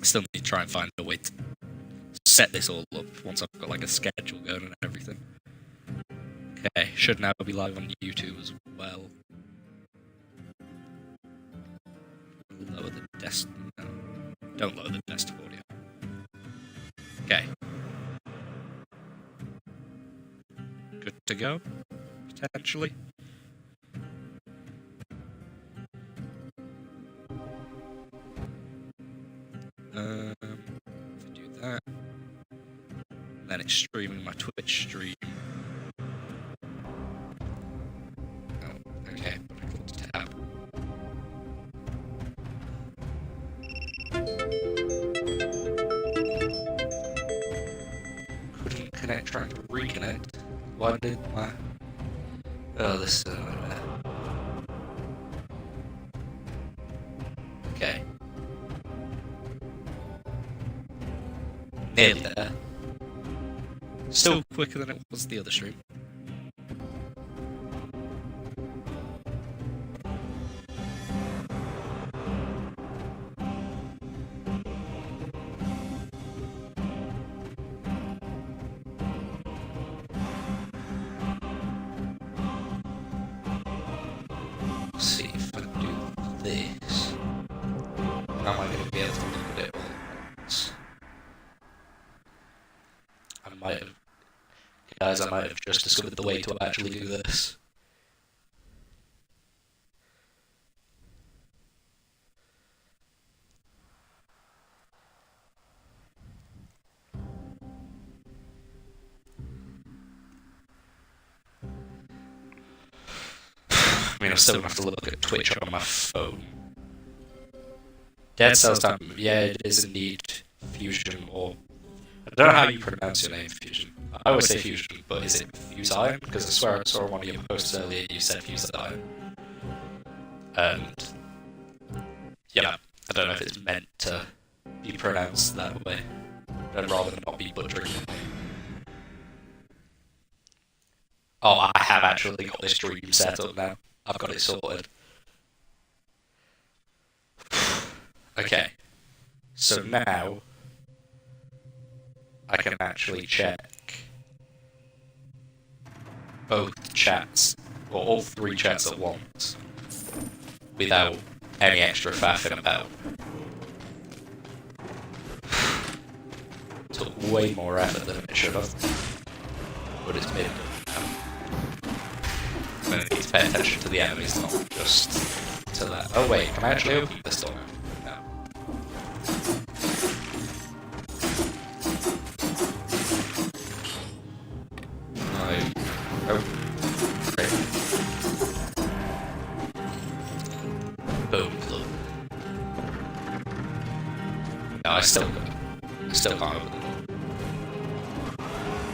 still need to try and find a way to set this all up once I've got like a schedule going and everything. Okay, should now be live on YouTube as well. Lower the desktop. No, don't lower the desktop audio. Okay. Good to go, potentially. If I do that, then it's streaming my Twitch stream. Oh, okay, but I clicked tab. Couldn't connect, trying to reconnect. Why didn't my... Oh, this is... Okay. Nearly there. Still quicker than it was the other stream. Let's see if I can do this. How am I going to be able to look at it all at once? I might have just discovered the way to actually do this. I mean, I'm still gonna have to look at Twitch on my phone. Dead Cells time, yeah, it is indeed Fusion, or... I don't know how you pronounce your name, Fusion. I always say Fusion, but is it Fusion? Because I swear I saw one of your posts earlier you said Fusion. And... yeah, I don't know if it's meant to be pronounced that way. I'd rather not be butchering it. Oh, I have actually got this stream set up now. I've got it sorted. Okay. So now... I can actually check both chats, or all three chats at once, without any extra faffing about. Took way more effort than it should have, but it's been done. I need to pay attention to the enemies, not just to that. Oh wait, can I actually open this door now? I still can't open the door.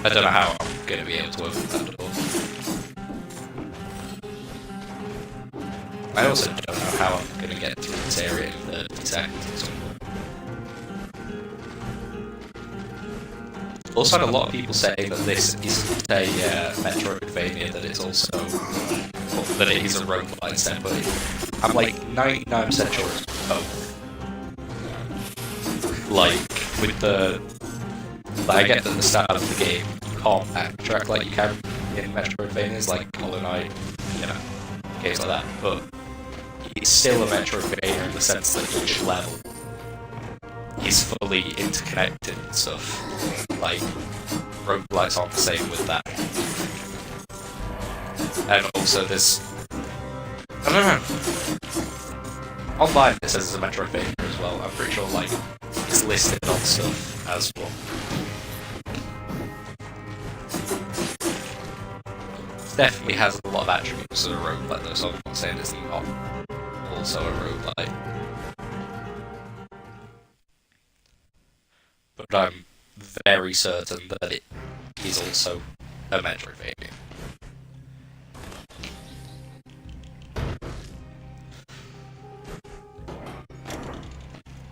I don't know how I'm going to be able to open that door. I also don't know how I'm going to get through this area in 30 seconds or something. Also had a lot of people saying that this isn't a Metroidvania, that it's also... well, that it is a roguelite instead, but I'm like 99% sure it's both. Like, with the... I get that the start of the game, you can't backtrack like you can in Metroidvanias, like Hollow Knight, you know, games like that, but it's still a Metroidvania in the sense that each level is fully interconnected and stuff. Like, roguelites aren't the same with that. And also there's... I don't know. Online it says it's a Metroidvania as well, I'm pretty sure, like, it's listed on stuff as well. It definitely has a lot of attributes of a roguelite though, so I'm not saying it's not also a roguelite. But I'm very certain that it is also a Metroidvania.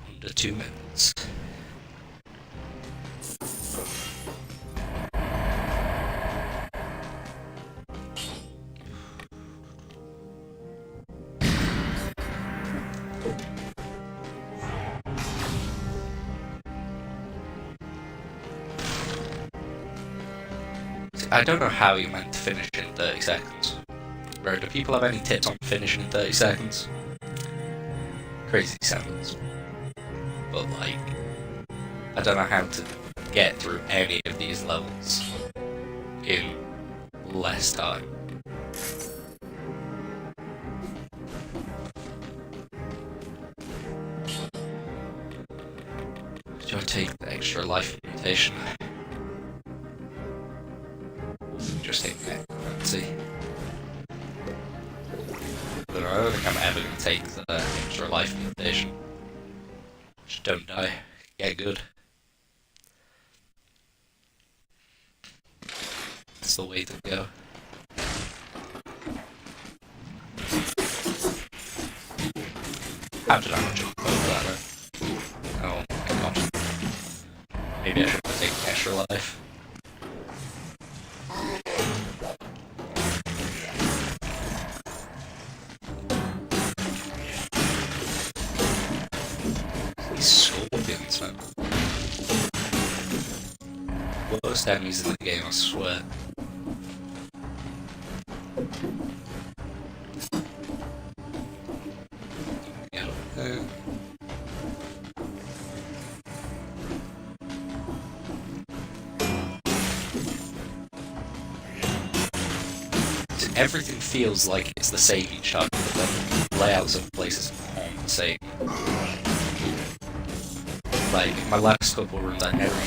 Under 2 minutes. I don't know how you're meant to finish in 30 seconds. Bro, do people have any tips on finishing in 30 seconds? Crazy sounds. But like, I don't know how to get through any of these levels in less time. Do I take the extra life mutation? Just take that. Let's see. I don't think I'm ever going to take the extra life mutation. Just don't die. Get good. That's the way to go. How did I not jump over that though? Oh my god. Maybe I should have taken extra life. These scorpions, man. Worst enemies in the game, I swear. Get up there. Everything feels like it's the same each time, but the layouts of places aren't the same. Like, my last couple runs, I never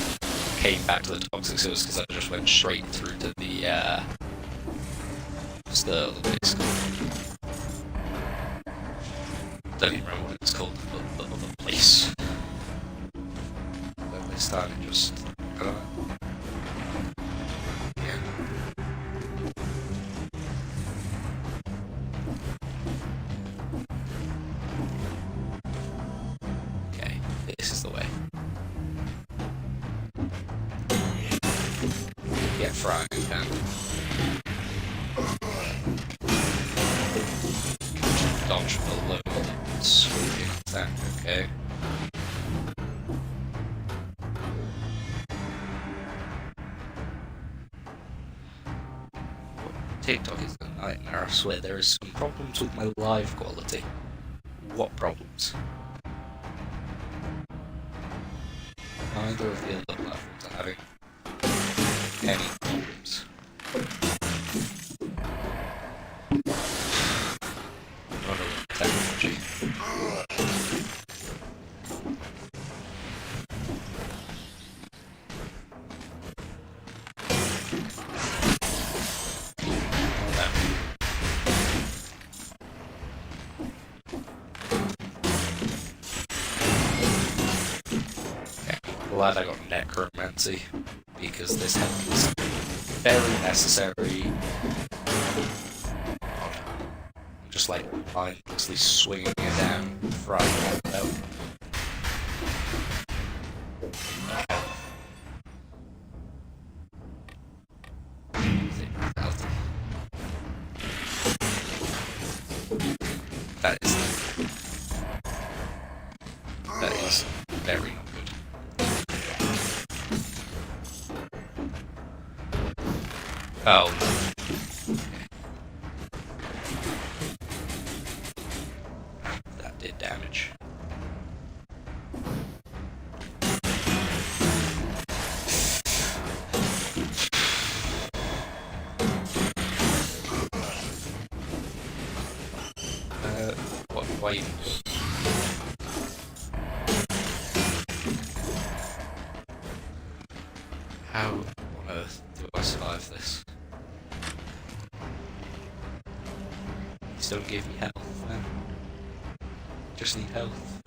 came back to the toxic sewers because I just went straight through to the, what's the other place called? Don't even remember what it's called, but the other place. But this time it just, I don't know. This is the way. Get frying pan. Dodge below the sweeping attack, okay. TikTok is a nightmare, I swear. There is some problems with my live quality. What problems? Neither of the other platforms are having any problems. Not a technology. Glad I got necromancy because this help is very necessary. I'm just like mindlessly swinging it down, frying it out. That is very not good. Oh. That did damage. Why you? How on earth do I survive this? Please don't give me health, man. Just need health.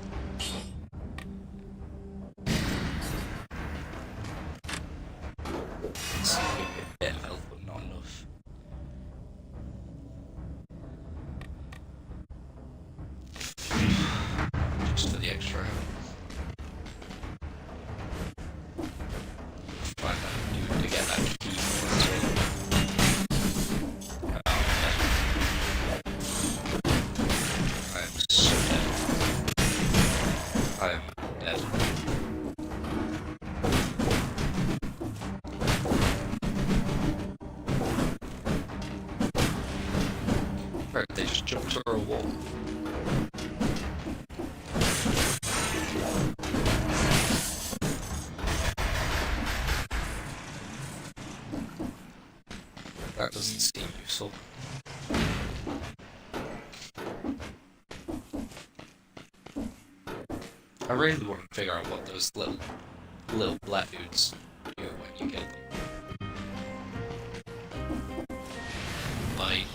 Just give me a bit of health, but not enough. Just for the extra health. Find that to get that key as well. I am so dead. I am dead. just jump through a wall. That doesn't seem useful. I really want to figure out what those little black dudes do when you kill them. Like,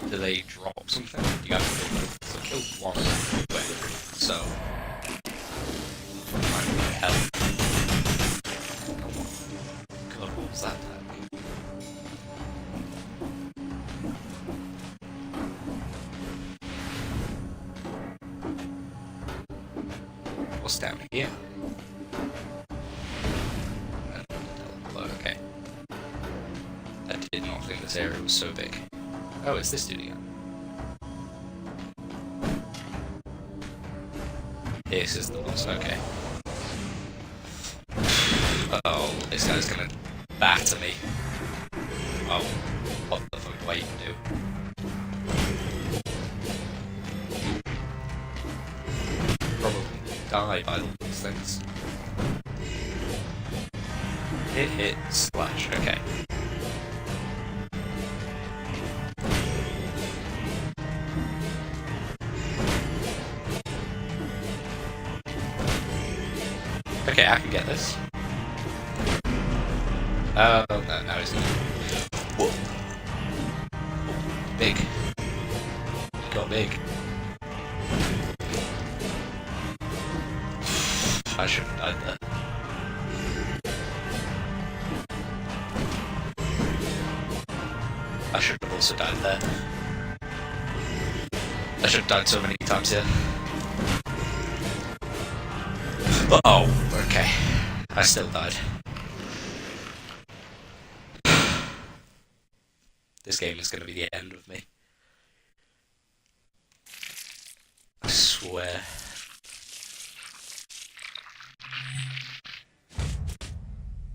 do they drop something? You gotta kill them. So kill one quick. So might be help. God, what was that attack? What's down here? Okay. I did not think this area was so big. Oh, it's this dude again. This is the boss, okay. Oh, this guy's gonna batter me. Oh, what the fuck do I even do? Probably die by these things. Hit, slash, okay. Okay, I can get this. Oh, no, he's not. Whoa. Big. He got big. I should have died there. I should have also died there. I should have died so many times here. Oh, okay. I still died. This game is going to be the end of me. I swear.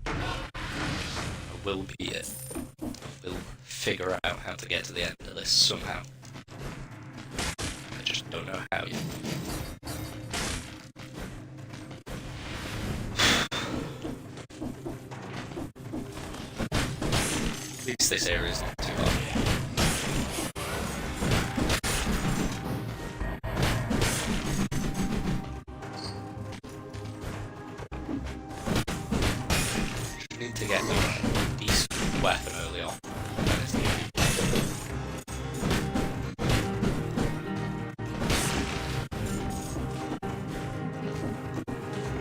I will be it. I will figure out how to get to the end of this somehow. I just don't know how yet. At least this area is not too hard. Just need to get a decent weapon early on.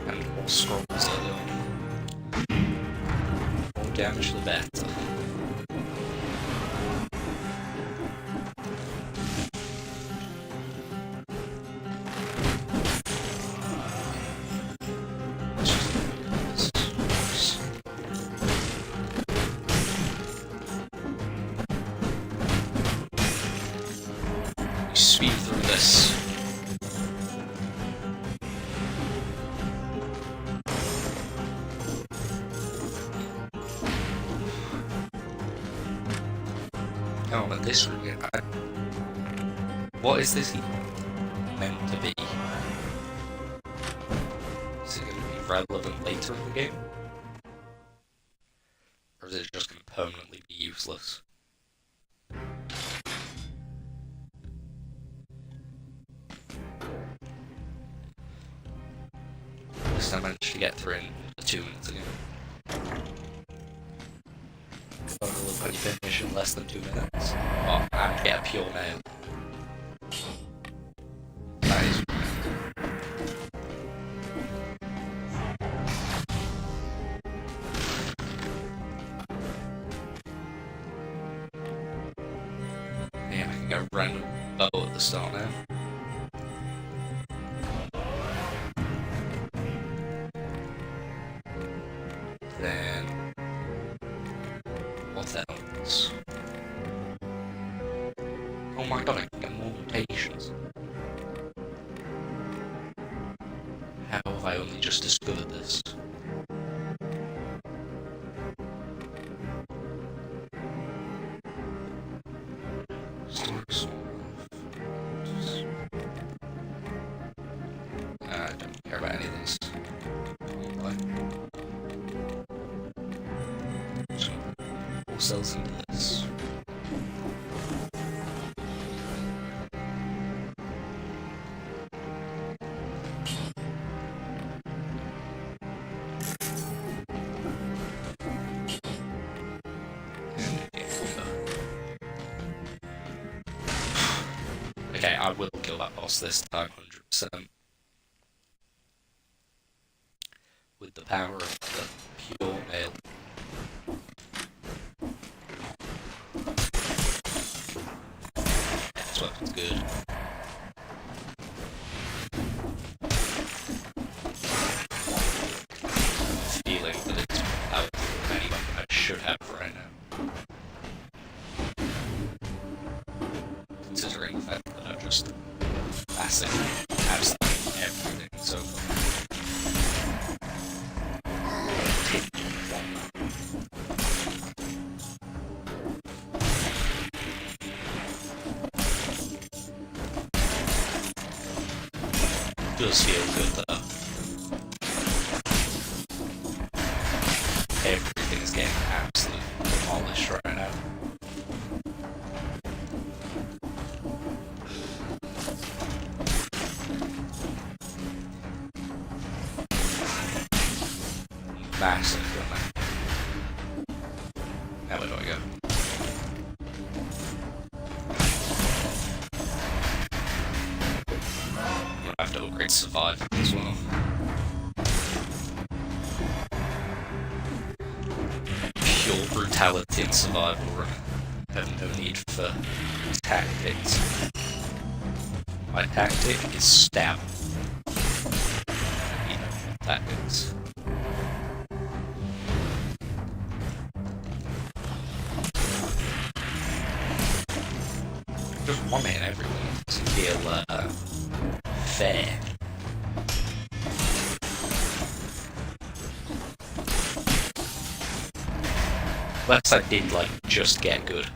And more scrolls early on. More damage the better. Speed through this. Oh, but this really, what is this even meant to be? Is it going to be relevant later in the game? Or is it just going to permanently be useless? I managed to get through in 2 minutes ago. Got a little bit finish in less than 2 minutes. Oh, and get a pure nail. That is. Yeah, I can get a random bow at the start now. Then what else? Oh my god, I can get more mutations. How have I only just discovered this? Storm. ourselves into this. Okay, I will kill that boss this time, 100%. With the power of the pure nail. This weapon's good. Feeling that it's powerful than any weapon I should have right now. Considering the fact that I've just massively absolutely everything so far. Does feel good though. Everything is getting absolutely demolished right now. Massive, don't I? Now where do I go? I have to upgrade survival as well. Pure brutality and survival. I have no need for tactics. My tactic is stab. You know, tactics. Just one man everyone doesn't feel fair. Unless I did like just get good.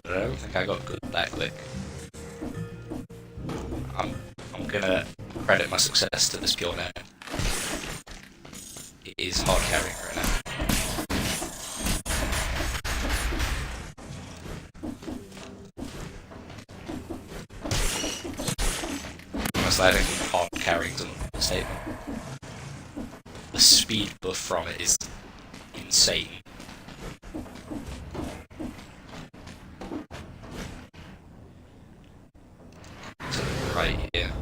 But I don't think I got good that quick. I'm gonna credit my success to this pure nail. It is hard carrying right now. I think hard carrying is an understatement. The speed buff from it is insane. So right here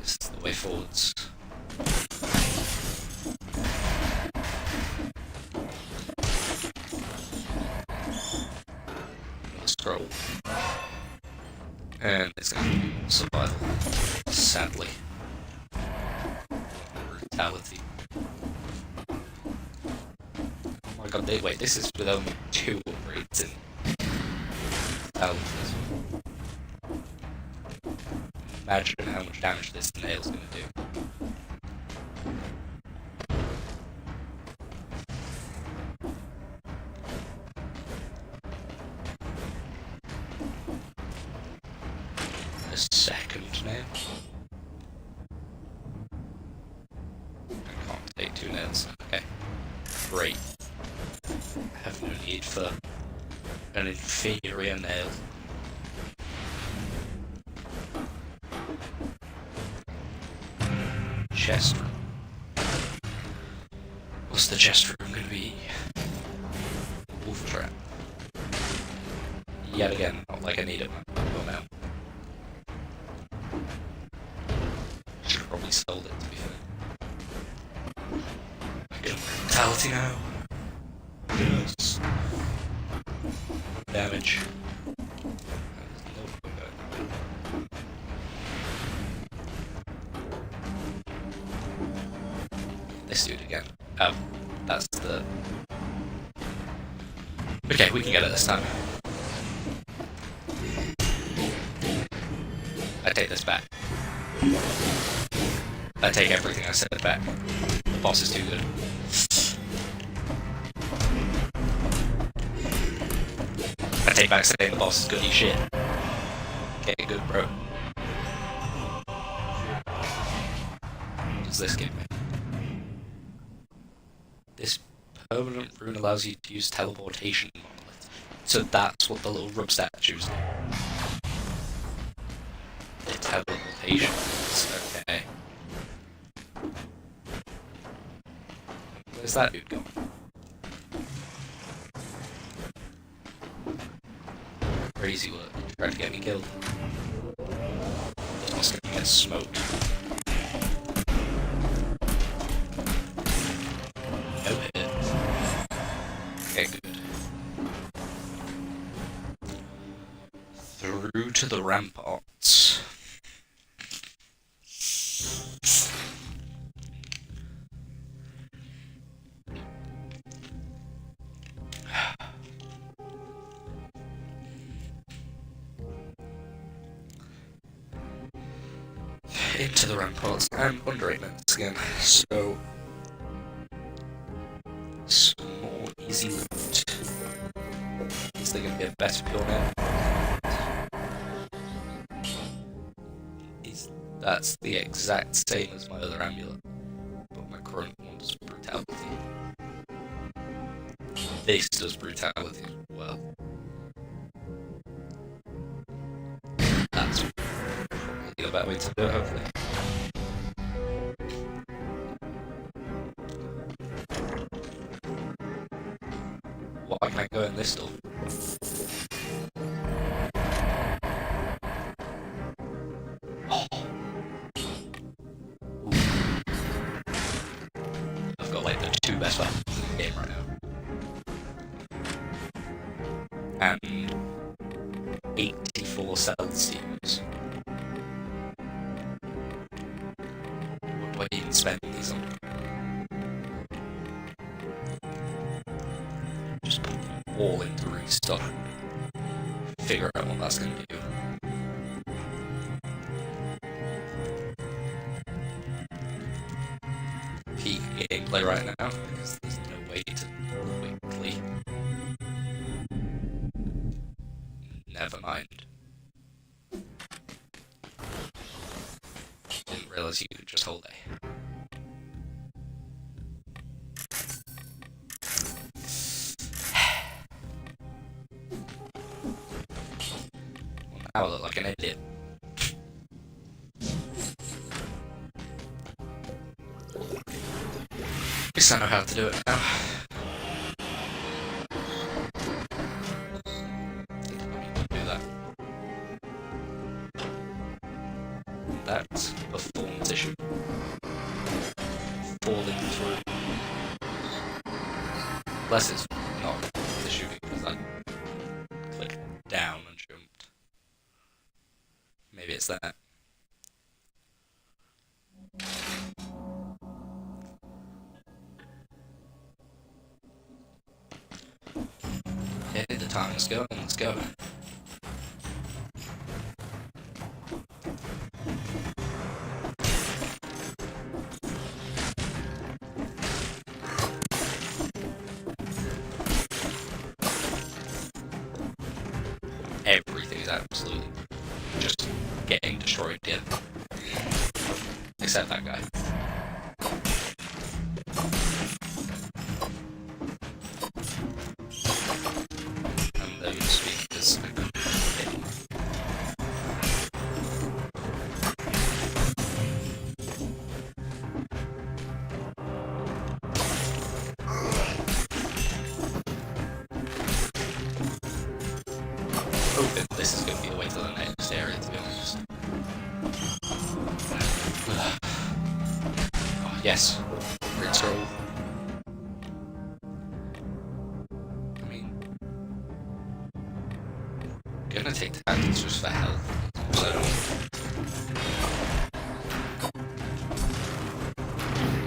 is the way forwards. Scroll. And it's gonna be survival. Sadly. Brutality. Oh my god, wait, this is with only 2 upgrades in brutality. Imagine how much damage this nail's gonna do. A second nail. I can't take 2 nails. Okay. Great. I have no need for an inferior nail. Chest room. What's the chest room gonna be? Wolf trap. Yet again, not like I need it. Oh no. Should've probably sold it, to be fair. I get brutality now. Yes. Damage. This dude again. Oh, that's the... Okay, we can get it this time. I take this back. I take everything I said back. The boss is too good. I take back saying the boss is good as shit. Okay, good, bro. What does this give me? This permanent rune allows you to use teleportation monolith. So that's what the little rub statues do. The teleportation. Okay. Where's that dude going? Crazy work. Trying to get me killed. Just must get smoked. No hit. Okay, good. Through to the ramparts. Into the ramparts and under 8 minutes again, so some more easy loot. Is there going to be a better pure net? That's the exact same as my other amulet, but my current one does brutality. This does brutality as well. That's probably a better way to do it, hopefully. Why can I go in this door? Oh. I've got like the 2 best weapons in the game right now. And 84 Celsius. What do I even spend these on? Just put them all into restock. Figure out what that's going to do. Peak gameplay right now, because there's no way to quickly. Never mind. Didn't realize you could just hold A. 1 hour, look like an idiot. At least I know how to do it now. That's a performance issue. Falling through. Unless it's not an issue because I clicked down and jumped. Maybe it's that. Okay, the time is going, let's go. Everything is absolutely just getting destroyed again. Except that guy. And those speakers I couldn't hit. Hoping this is going to be the way to the next area, to be honest. Oh, yes. Great scroll. I mean, I'm gonna take tactics just for health. So,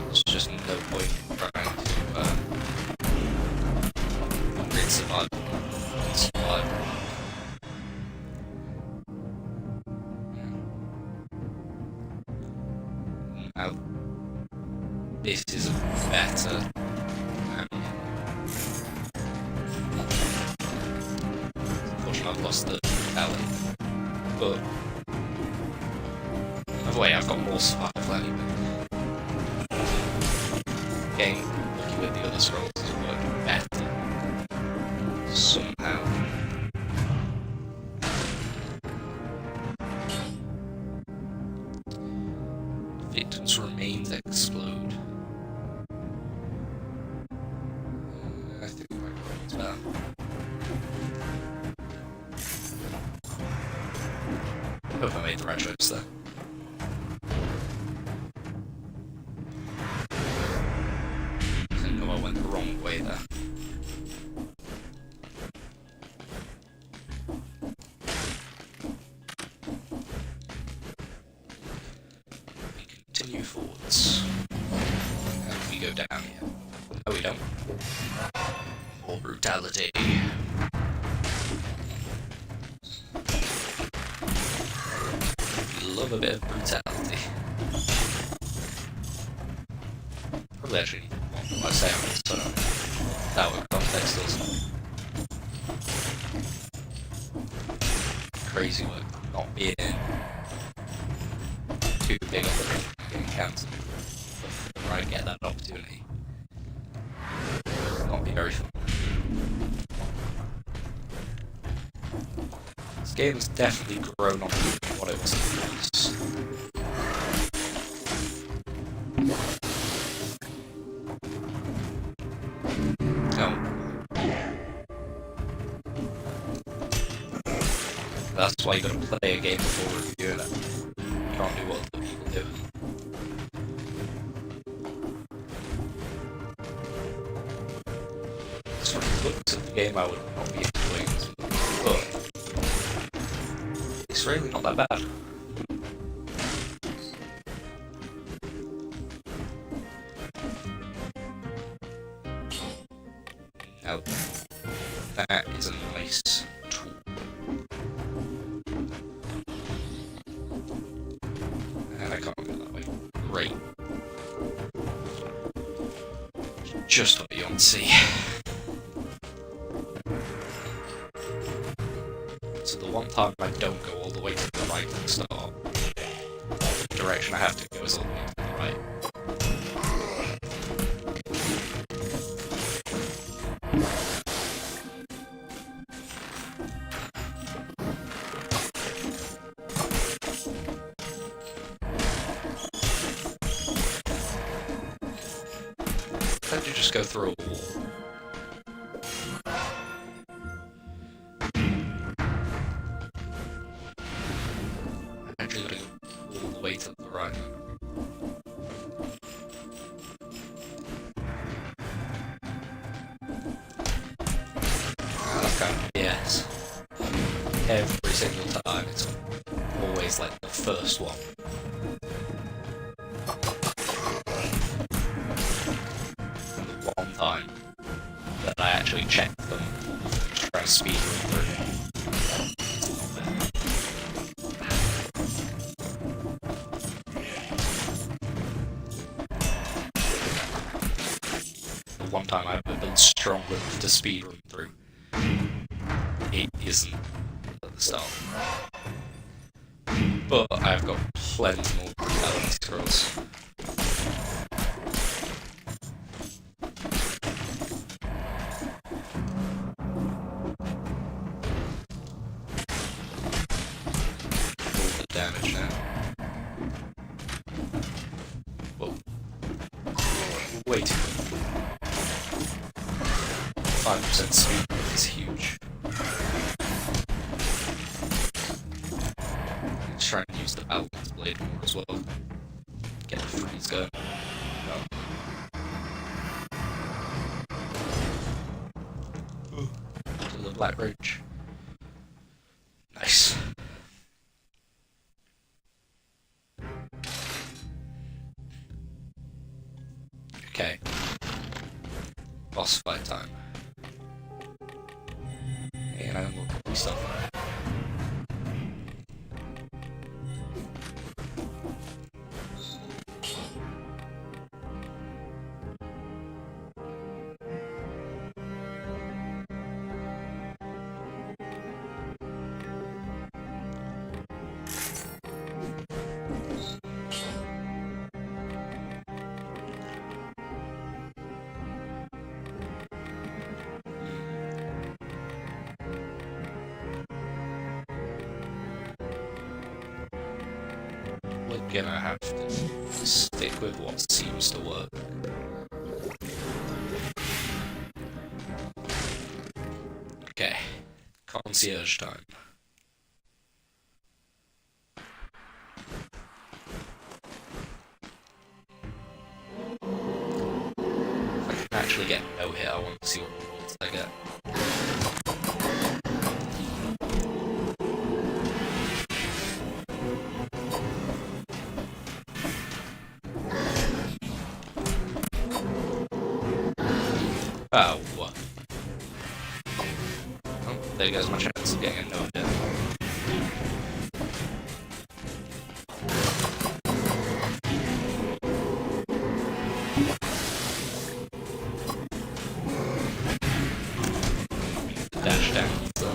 there's just no point trying to read survival. Now, this is better. Unfortunately, I've lost the talent, but either way, I've got more survival anyway. Getting lucky with the other scrolls as well. Victim's remains explode. I think I might go into that. Hope I made the right choice there. I know I went the wrong way there. We continue forwards. And we go down here. No, we don't. More brutality. We love a bit of brutality. Probably actually need what I say on this, but that would context us. Crazy work not being too big of a getting cancelled. Whenever I get that opportunity, not be very fun. This game has definitely grown on what it was in the release. That's why you gotta play a game before reviewing it. You can't do what other people do. Just from the looks of the game, I would not be enjoying this one, but it's really not that bad. Now, that is a nice tool. And I can't go that way. Great. Just what you want to see. So the one time I don't go all the way to the right at the start, the direction I have to go is all the way to the right. How did you just go through a wall? I actually gotta go all the way to the right. That's kind of BS. Every single time, it's always like the first one. One time that I actually checked them to try and speed them through. The one time I've been strong enough to speed run through, it isn't at the start. But I've got plenty more brutality scrolls. Damage now. Whoa. Wait. 5% speed is huge. Let's try and use the balance blade more as well. Get the freeze going. No. To the Black Bridge. Nice. Okay. Boss fight time. And I unlock all stuff. gonna have to stick with what seems to work. Okay, concierge time. If I can actually get no hit, I want to see what rewards I get. Oh, what? Oh, there goes my chance of getting a no hit. Dash down. So.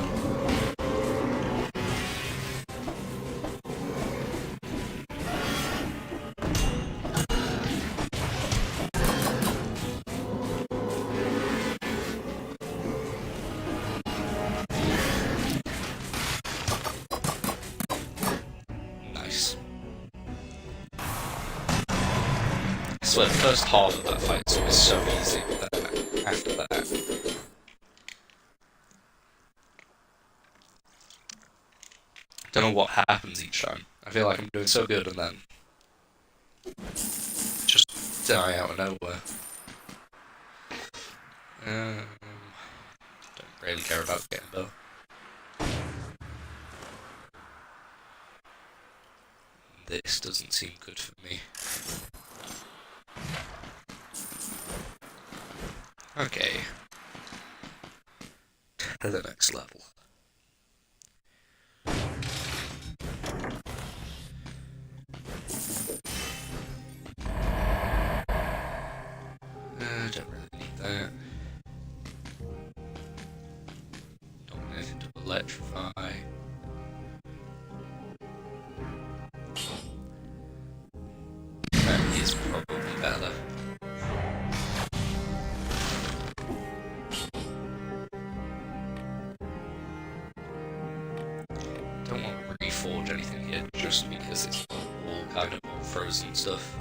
Nice. I swear, the first half of that fight was so easy, but then after that. Don't know what happens each time. I feel like I'm doing so good and then just die out of nowhere. Don't really care about getting though. This doesn't seem good for me. Okay. To the next level. Don't really need that. Don't want anything to electrify. That is probably better. Don't want to reforge anything here just because it's all kind of all frozen stuff.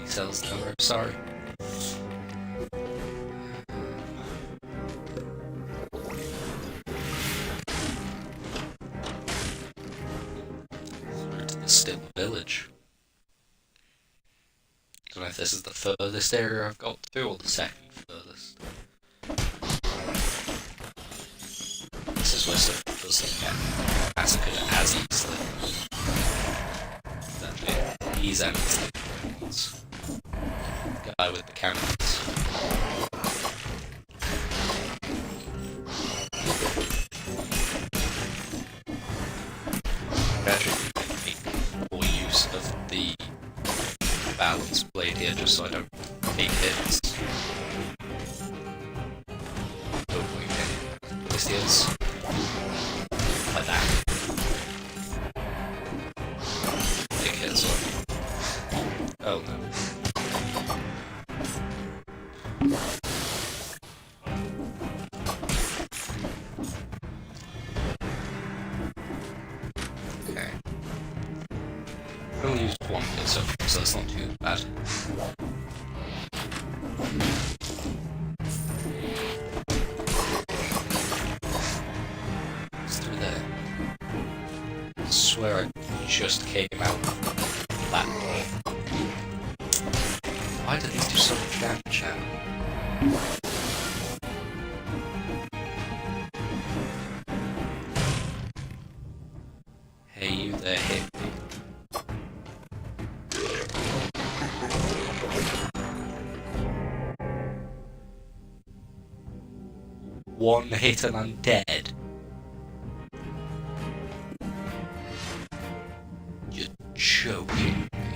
Cells number, I'm sorry. Through to the Still Village. Don't know if this is the furthest area I've got to or the second furthest. This is where stuff doesn't get massacred as easily. Exactly. These enemies. Guy with the cannons. Actually, make more use of the balance blade here just so I don't take hits. Hopefully, this is like that. Take hits. Oh no. Okay. I've only used one hit so far, so that's not too bad. It's through there. I swear I just came out that door. Why did these do so much damage now? Hey, you there, hit me. One hit and I'm dead. You're joking me.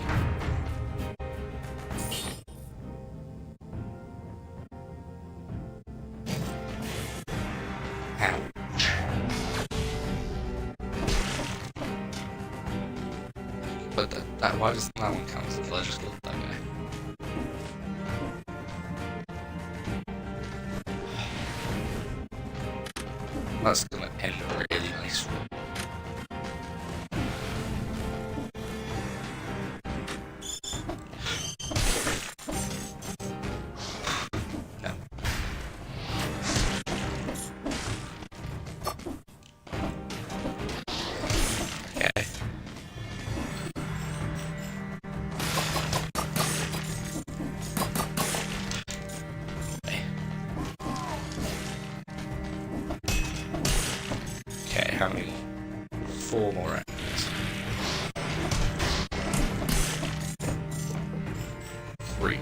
Ouch. But why doesn't that one count until I just killed that guy? That's gonna end really nice. No. Okay. Okay, how many? 4 more enemies. 3.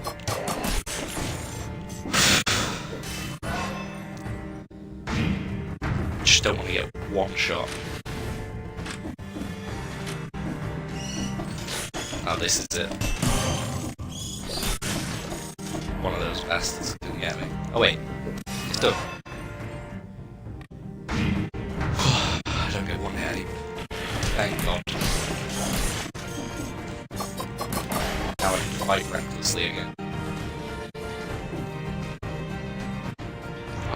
Just don't want to get one shot. Oh, this is it. One of those bastards didn't get me. Oh wait, it's done. I don't get one hit. Thank God. Now I can fight recklessly again.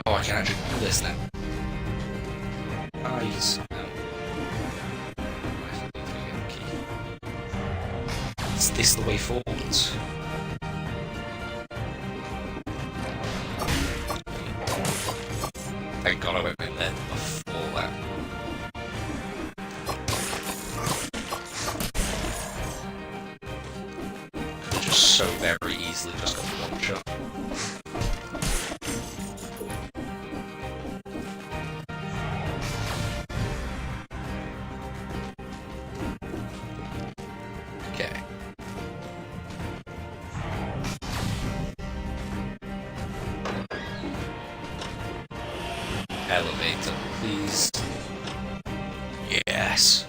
Oh, I can actually do this now. Nice. No. Is this the way forwards? Thank God I went in there before that. Could just so very easily just got one shot. Okay. Elevator, please. Yes.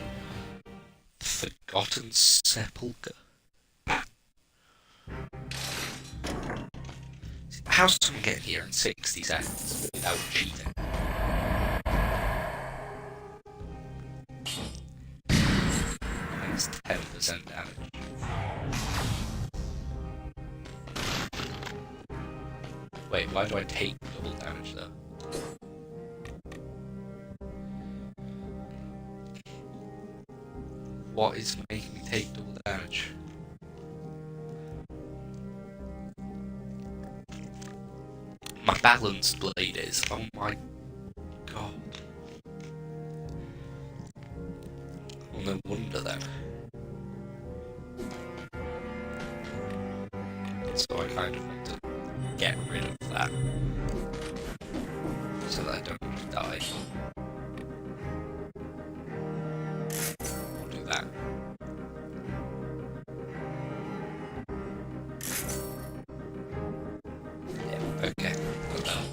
Forgotten Sepulchre. How's someone get here in 60 seconds without cheating? That's 10% damage. Wait, why do I take double damage though? What is making me take double damage? My balanced blade is. Oh my God. Well, no wonder then. So I kind of want to get rid of that. So that I don't die. I'll do that. Yeah, okay. Got that.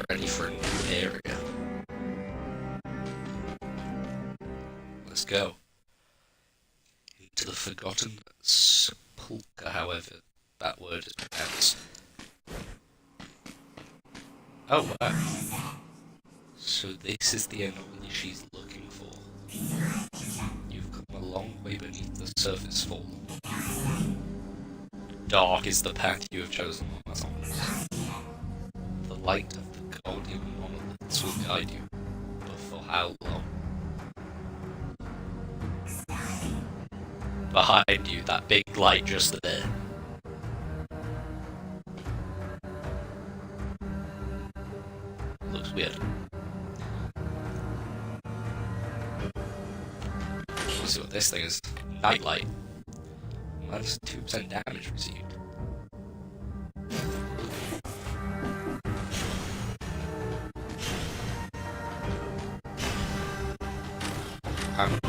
Ready for a new area. Let's go. Into the Forgotten Sepulchre, however that word is pronounced. Oh, wow. So this is the anomaly she's looking for. You've come a long way beneath the surface fall. Dark is the path you have chosen, Amazons. The light of the Guardian monoliths will guide you, but for how long? Behind you, that big light just there. Looks weird. Let's see what this thing is. Nightlight. Minus 2% damage received. I'm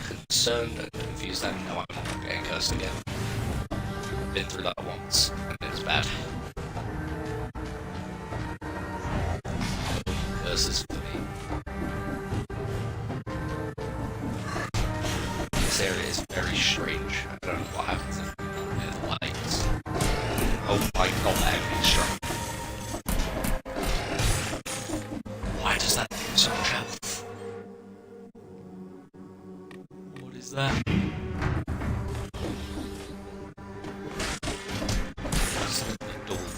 concerned and confused that no, I'm not getting cursed again. Been through that once, and it's bad. Curses for me. This area is very strange. I don't know what happens if the lights. Oh my God, that enemy's strong. Why does that thing have so much health? What is that? It's a double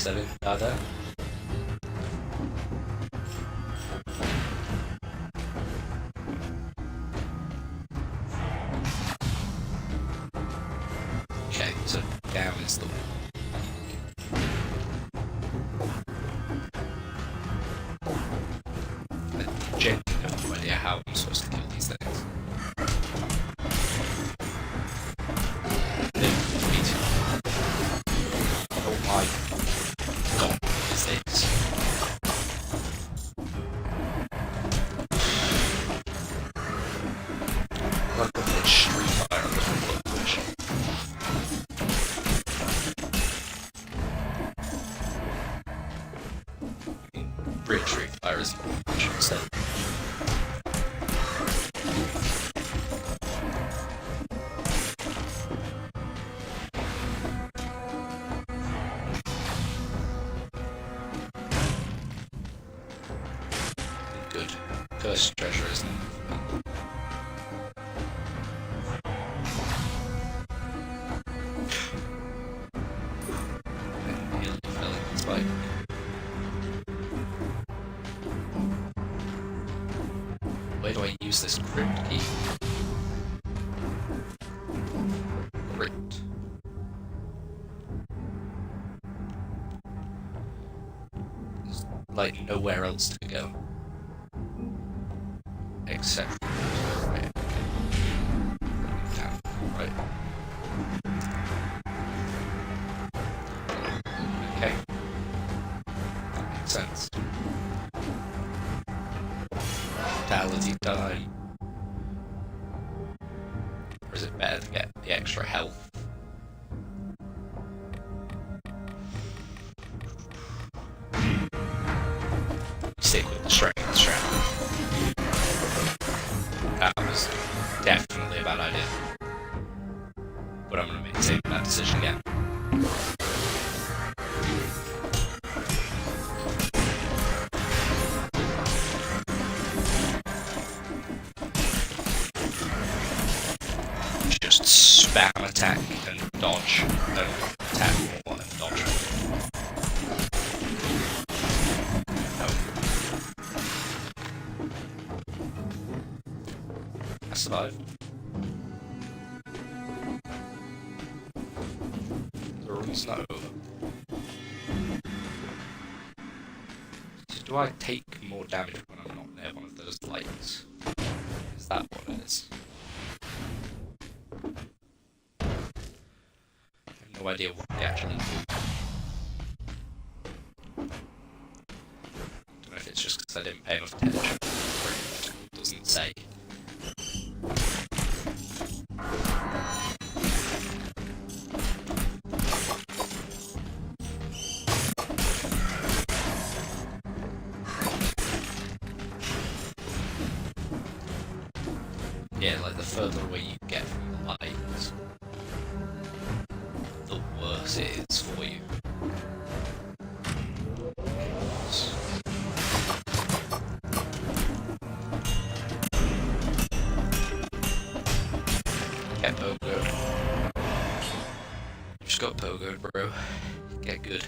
27 are there. Okay, so down is the I genuinely have no idea how I'm supposed to kill these things. Oh my god, what is this? Like a bit Street Fighter on the foot push. Real Street Fighter is I should say. Good. Cursed treasure isn't it? I nearly fell in this bike. Where do I use this crypt key? Crypt. There's like nowhere else to go. Except right. Down, right. Okay. That makes sense. Vitality die. Or is it better to get the extra health? Stick with the strength strap. That was definitely a bad idea. But I'm gonna make that decision again. Just spam attack and dodge, and attack more and dodge. No. I survived. The room's not over. So do I take more damage when I'm not near one of those lights? Is that what it is? I have no idea what they actually do. Don't know if it's just because I didn't pay enough attention. It doesn't say. Yeah, like the further away you get from the lights, the worse it is for you. Get pogoed. Just got pogoed, bro. Get good.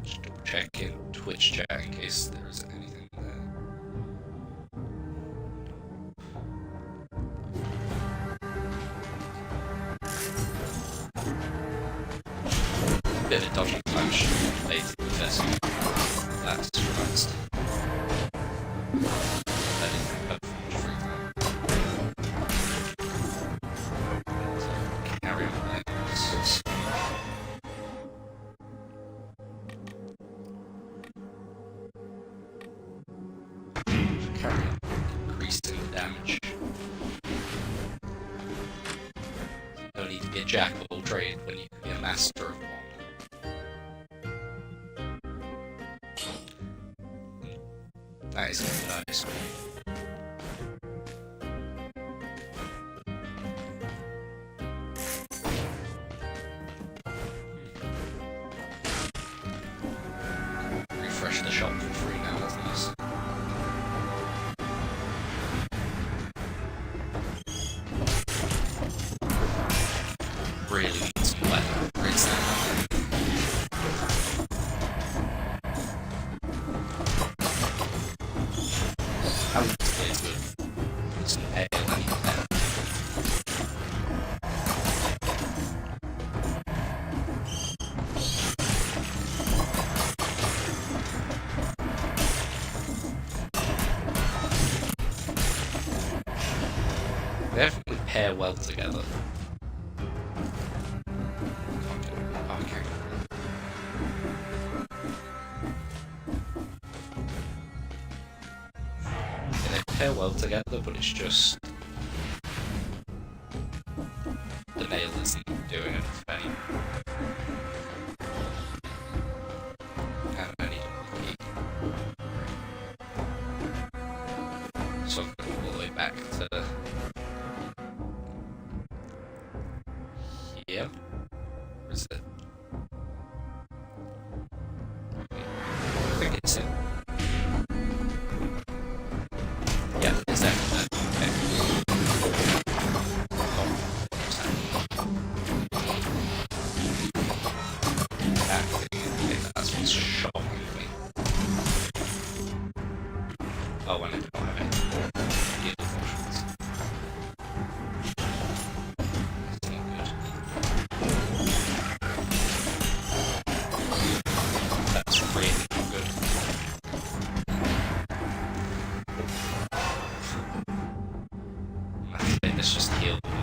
Just double check in Twitch chat in case there isn't anything there. Bit of dodgy punch later because that's fast. That didn't have much free time. So, carry on like this. Carry on increasing the damage. No need to be a jack of all trades when you can be a master of one. That is good ice cream. Refresh the shop for free now, that's nice. Really need some weather. How is it good? It's an ale anyway. They definitely pair well together. Okay. Yeah, they pair well together, but it's just the nail isn't doing enough anymore. And I need a key. So I'm going all the way back to here. Where is it? I think it's it. Yeah, it's there. Okay. Actually, that's what's shocking me. Oh, and I don't have any healing potions. It's not good. That's really not good. Okay, let's just heal them all.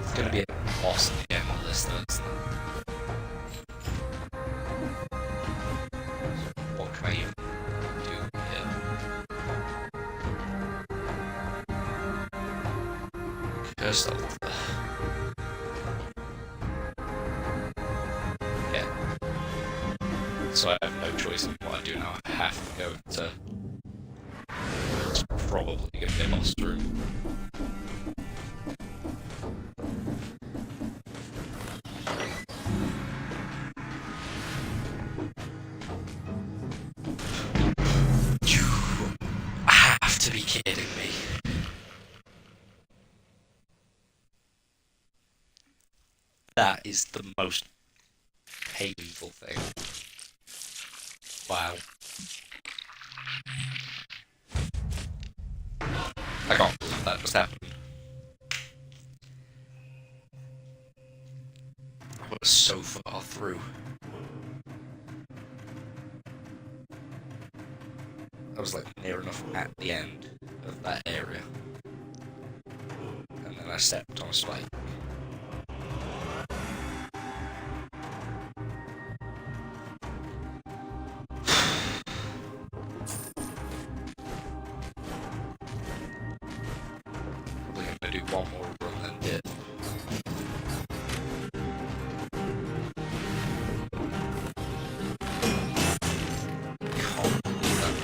It's gonna be a boss at the end of this, though, isn't it? What can I even do here? Cursed Altar. Yeah. So I have no choice in what I do now. I have to go to. It's probably gonna be a boss room. You have to be kidding me. That is the most painful thing. Wow. I can't believe that just happened. I was so far through. I was like near enough at the end of that area. And then I stepped on a spike. Probably gonna do one more run and did. Can't believe that.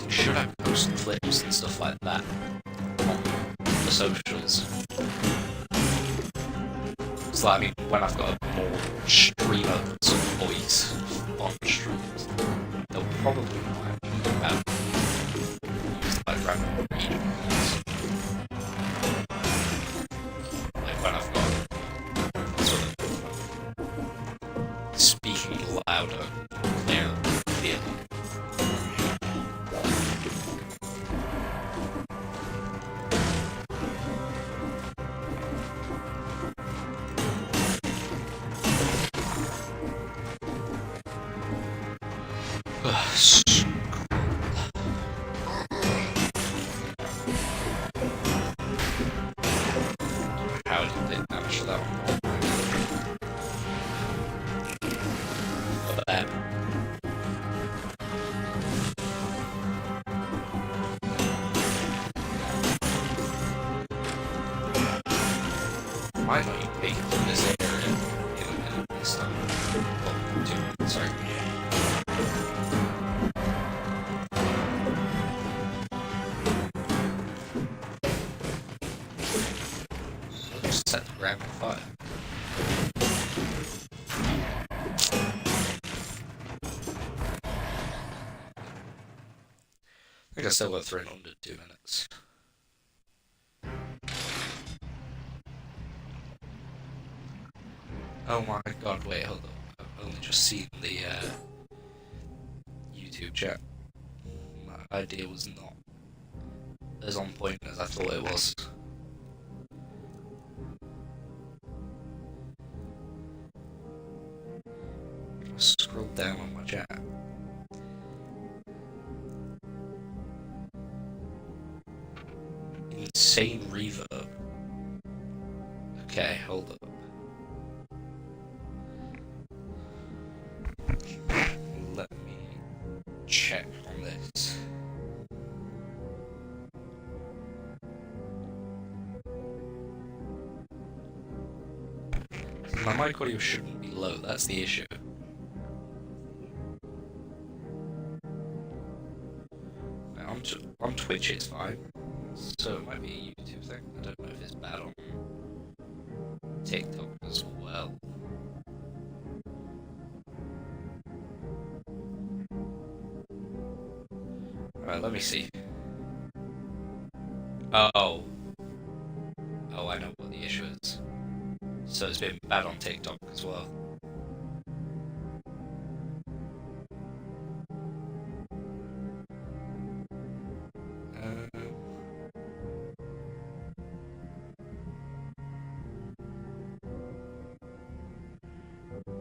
Should I post clips and stuff like that on the socials? So I mean, when I've got a more streamer sort of voice on streams, they'll probably not actually about use like random regions. Like when I've got sort of speaking louder, clearer, feeling. How did they manage that one? Look at that. Might not even make it through this area in a minute this time. Well, 2 minutes, sorry. ground on fire. I think I still got through in under 2 minutes. Oh my god, wait, hold on. I've only just seen the YouTube chat. My idea was not as on point as I thought it was. Scroll down on my chat. Insane reverb. Okay, hold up. Let me check on this. My mic audio shouldn't be low, that's the issue. On Twitch it's fine, so it might be a YouTube thing. I don't know if it's bad on TikTok as well. Alright, let me see. Oh, I know what the issue is. So it's been bad on TikTok as well.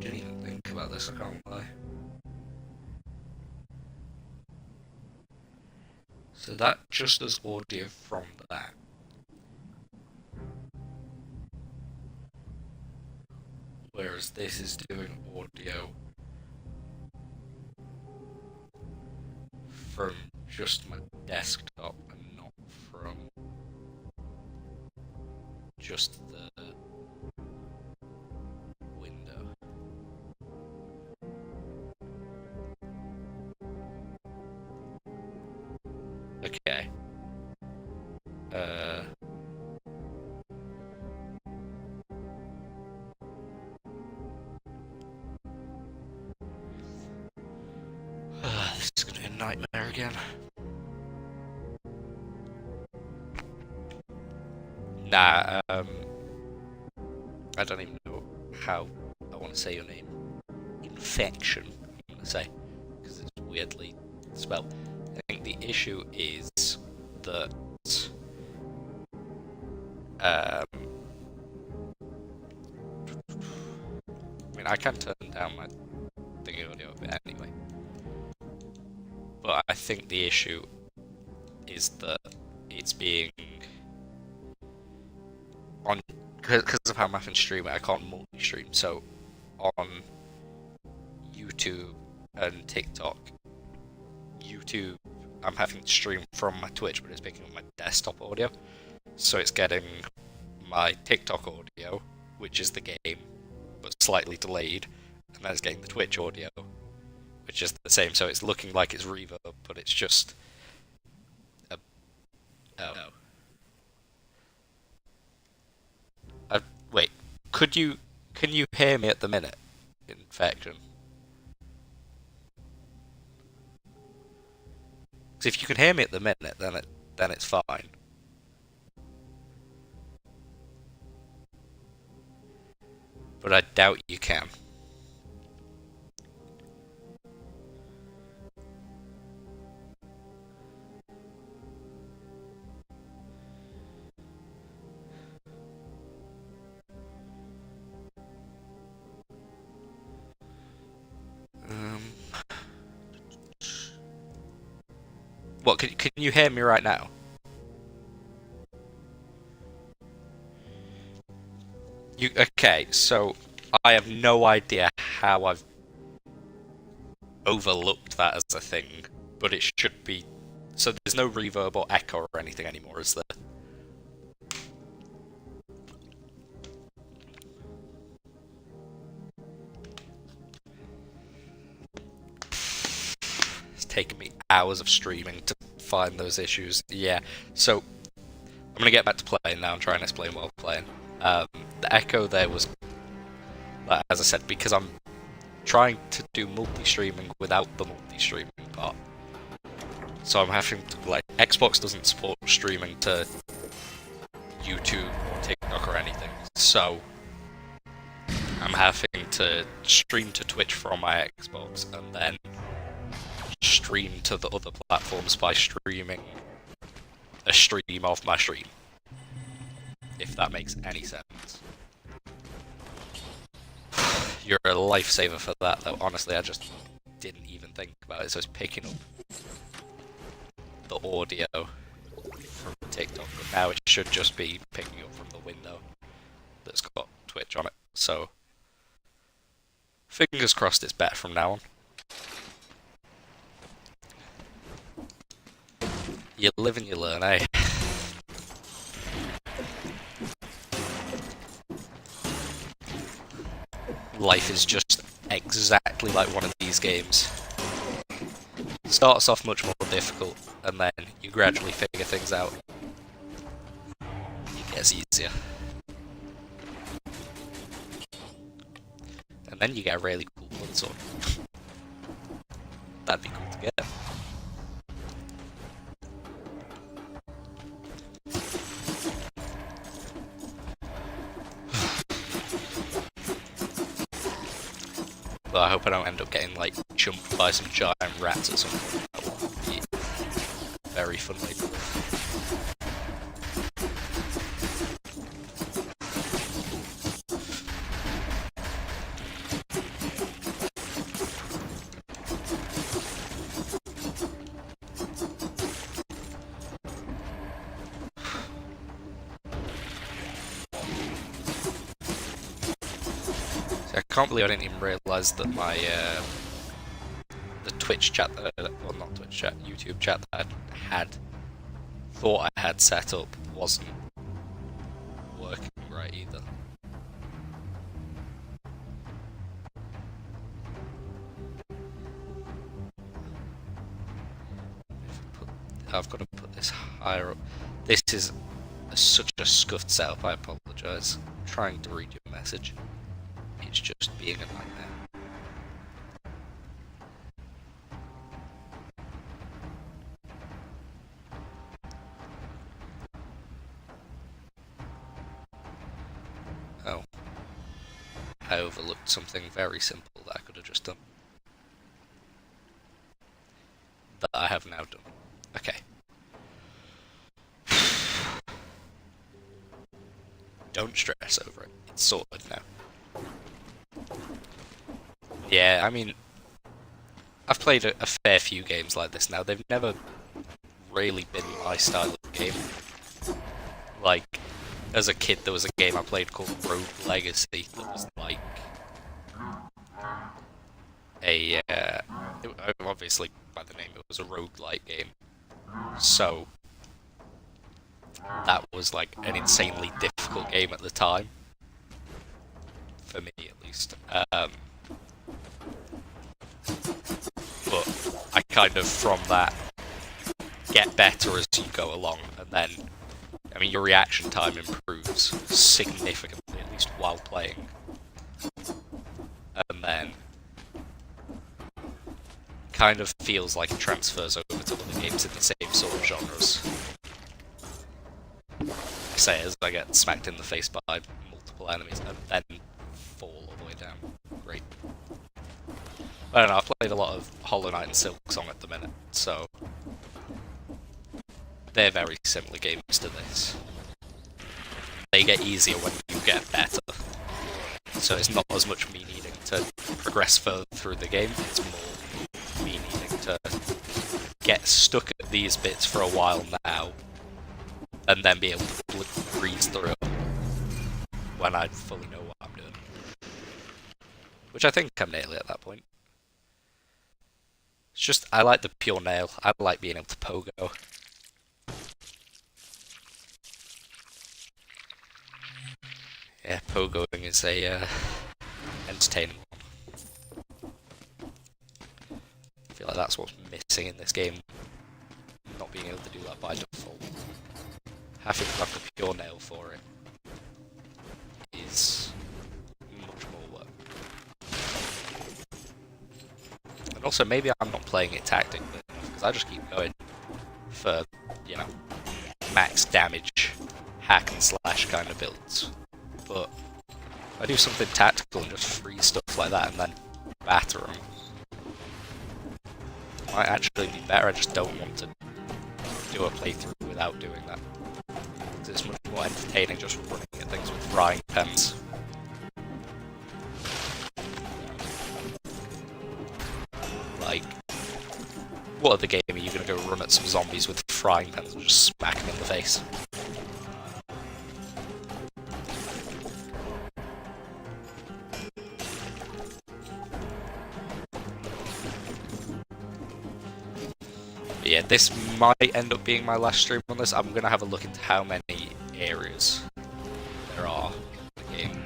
Didn't even think about this, I can't lie. So that just does audio from that. Whereas this is doing audio from just my desktop and not from just the window. Okay. This is gonna be a nightmare again. Nah, I don't even know how I want to say your name. Infection, I'm gonna say, because it's weirdly spelled. I think the issue is that I mean, I can turn down my thingy audio a bit anyway, but I think the issue is that it's being on because of how I'm having to stream it. I can't multi-stream, so on YouTube and TikTok, YouTube I'm having to stream from my Twitch, but it's picking up my desktop audio, so it's getting my TikTok audio, which is the game, but slightly delayed, and then it's getting the Twitch audio, which is the same, so it's looking like it's reverb, but it's just a... Oh. Wait, can you hear me at the minute, Infection? Because if you can hear me at the minute, then it's fine. But I doubt you can. What, can you hear me right now? Okay, so I have no idea how I've overlooked that as a thing, but it should be. So there's no reverb or echo or anything anymore, is there? It's taken me hours of streaming to find those issues. Yeah, so I'm gonna get back to playing now and try and explain what I'm playing. the echo there was, like, as I said, because I'm trying to do multi-streaming without the multi-streaming part. So I'm having to, like, Xbox doesn't support streaming to YouTube or TikTok or anything, so I'm having to stream to Twitch from my Xbox and then stream to the other platforms by streaming a stream of my stream, if that makes any sense. You're a lifesaver for that, though. Honestly, I just didn't even think about it, so it's picking up the audio from TikTok, but now it should just be picking up from the window that's got Twitch on it, so fingers crossed it's better from now on. You live and you learn, eh? Life is just exactly like one of these games. Starts off much more difficult, and then you gradually figure things out. It gets easier. And then you get a really cool blood sword. That'd be cool to get. But I hope I don't end up getting, like, jumped by some giant rats at some point. That would be very funny. I can't believe I didn't even realise that my the Twitch chat that well, not Twitch chat, YouTube chat that I thought I had set up wasn't working right either. I've got to put this higher up. This is such a scuffed setup, I apologise. I'm trying to read your message. It's just being a nightmare. Oh. I overlooked something very simple that I could have just done. That I have now done. Okay. Don't stress over it. It's sorted now. Yeah, I mean, I've played a fair few games like this now. They've never really been my style of game. Like, as a kid, there was a game I played called Rogue Legacy that was like obviously by the name, it was a roguelike game. So that was like an insanely difficult game at the time. For me, at least. But I kind of, from that, get better as you go along, and then, I mean, your reaction time improves significantly, at least while playing. And then, kind of feels like it transfers over to other games in the same sort of genres. I say as I get smacked in the face by multiple enemies, and then fall all the way down. Great. I don't know, I've played a lot of Hollow Knight and Silksong at the minute, so they're very similar games to this. They get easier when you get better, so it's not as much me needing to progress further through the game, it's more me needing to get stuck at these bits for a while now, and then be able to breeze through it when I fully know what I'm doing. Which I think I'm nearly at that point. It's just, I like the pure nail. I like being able to pogo. Yeah, pogoing is a entertaining one. I feel like that's what's missing in this game. Not being able to do that by default. Having like a pure nail for it is And also, maybe I'm not playing it tactically enough, because I just keep going for, you know, max damage, hack and slash kind of builds. But I do something tactical and just freeze stuff like that and then batter them. Might actually be better, I just don't want to do a playthrough without doing that. It's much more entertaining just running at things with frying pans. Like, what other game are you going to go run at some zombies with frying pans and just smack them in the face? But yeah, this might end up being my last stream on this. I'm going to have a look into how many areas there are in the game.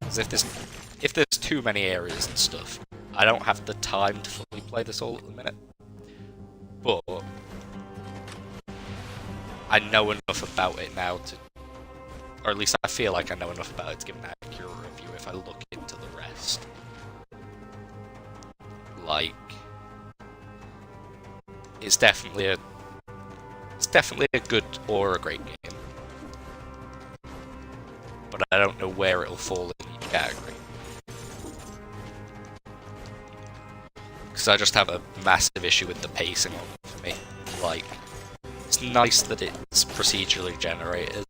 Because if there's too many areas and stuff, I don't have the time to fully play this all at the minute. But I know enough about it now to, or at least I feel like I know enough about it to give an accurate review if I look into the rest. Like, it's definitely a good or a great game. But I don't know where it'll fall in each category. Because I just have a massive issue with the pacing on it for me. Like, it's nice that it's procedurally generated,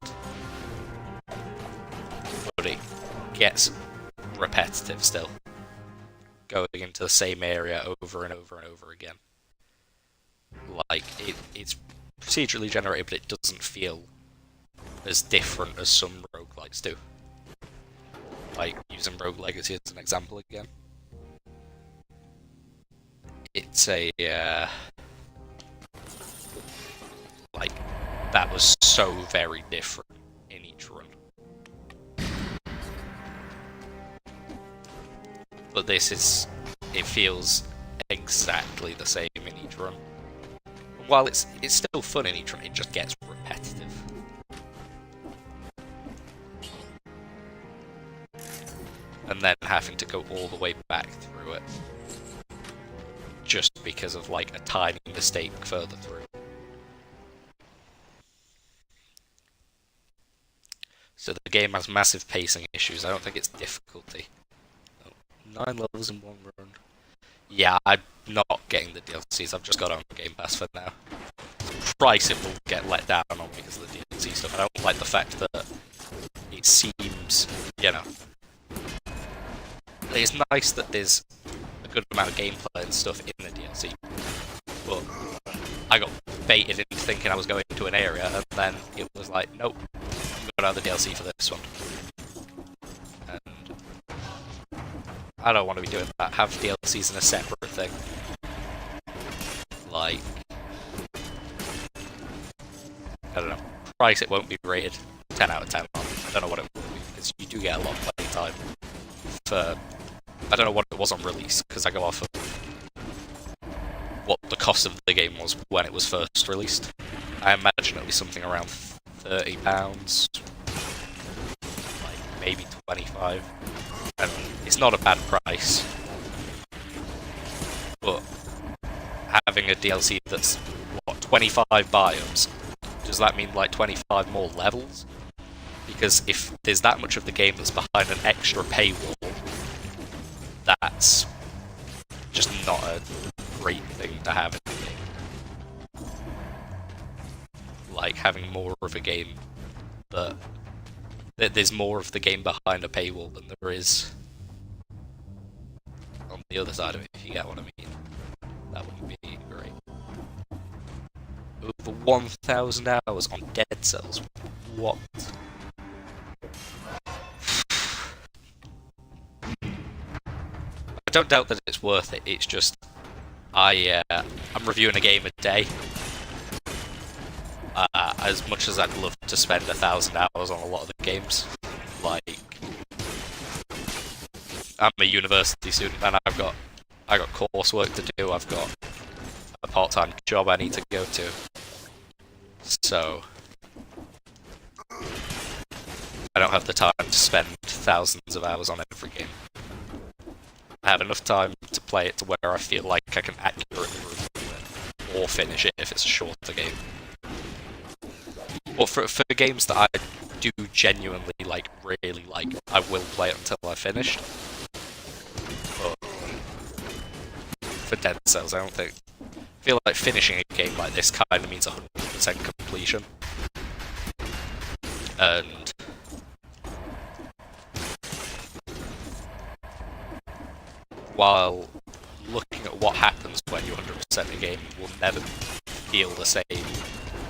but it gets repetitive still. Going into the same area over and over and over again. Like, it's procedurally generated, but it doesn't feel as different as some roguelikes do. Like, using Rogue Legacy as an example again. It's a, like, that was so very different in each run. But this is, it feels exactly the same in each run. While it's still fun in each run, it just gets repetitive. And then having to go all the way back through it. Just because of, like, a tiny mistake further through. So the game has massive pacing issues. I don't think it's difficulty. Oh, 9 levels in one run. Yeah, I'm not getting the DLCs. I've just got on Game Pass for now. Price it will get let down on because of the DLC stuff. I don't like the fact that it seems, you know... It's nice that there's a good amount of gameplay and stuff in the DLC, but I got baited into thinking I was going to an area, and then it was like, nope, you've got another DLC for this one. And I don't want to be doing that. Have DLCs in a separate thing. Like, I don't know. Price it won't be rated 10 out of 10 on. I don't know what it will be, because you do get a lot of play time for... I don't know what it was on release, because I go off of what the cost of the game was when it was first released. I imagine it'll be something around £30, like maybe 25, and it's not a bad price. But having a DLC that's, what, 25 biomes, does that mean like 25 more levels? Because if there's that much of the game that's behind an extra paywall, that's just not a great thing to have in the game. Like, having more of a game that there's more of the game behind a paywall than there is on the other side of it, if you get what I mean. That would be great. Over 1,000 hours on Dead Cells. What? I don't doubt that it's worth it, it's just I'm reviewing a game a day. As much as I'd love to spend 1,000 hours on a lot of the games. Like, I'm a university student and I got coursework to do, I've got a part-time job I need to go to. So I don't have the time to spend thousands of hours on every game. I have enough time to play it to where I feel like I can accurately review it or finish it if it's a shorter game. Or for games that I do genuinely really like, I will play it until I've finished. But for Dead Cells, I feel like finishing a game like this kind of means 100% completion. And while looking at what happens when you 100% a game will never feel the same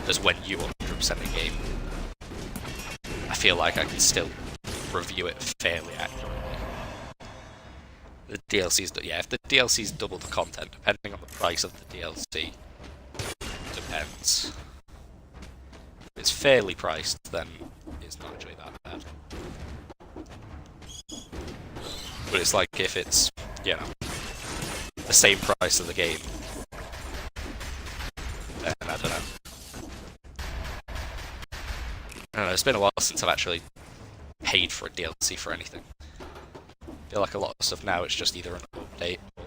as when you 100% a game, I feel like I can still review it fairly accurately. The DLC's, yeah, if the DLC's double the content, depending on the price of the DLC, depends. If it's fairly priced, then it's not actually that bad. But it's like if it's, you know, the same price of the game, then I don't know. I don't know, it's been a while since I've actually paid for a DLC for anything. I feel like a lot of stuff now, it's just either an update or...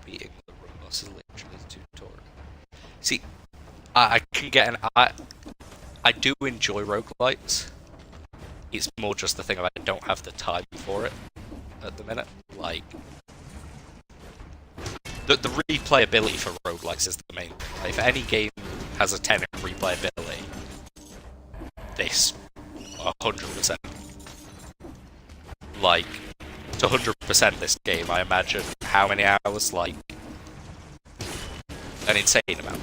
beating the run boss is literally the tutorial. See, I can get an... I do enjoy roguelites. It's more just the thing of I don't have the time for it at the minute. Like... The replayability for roguelikes is the main thing. Like, if any game has a 10 in replayability, this 100%. Like, to 100% this game, I imagine how many hours? Like, an insane amount.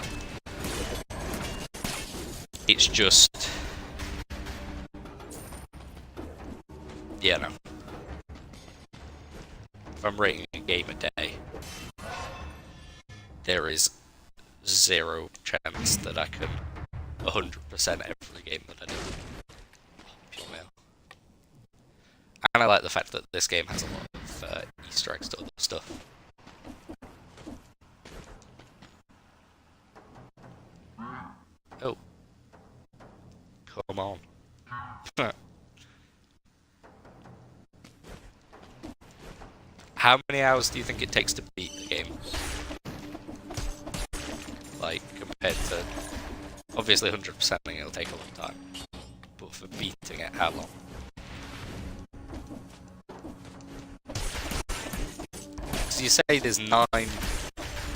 It's just... yeah, no. If I'm rating a game a day, there is zero chance that I can 100% every game that I do. Pure mail. And I like the fact that this game has a lot of Easter eggs to other stuff. Oh. Come on. How many hours do you think it takes to beat the game? Like, compared to... obviously 100% it'll take a long time. But for beating it, how long? So you say there's 9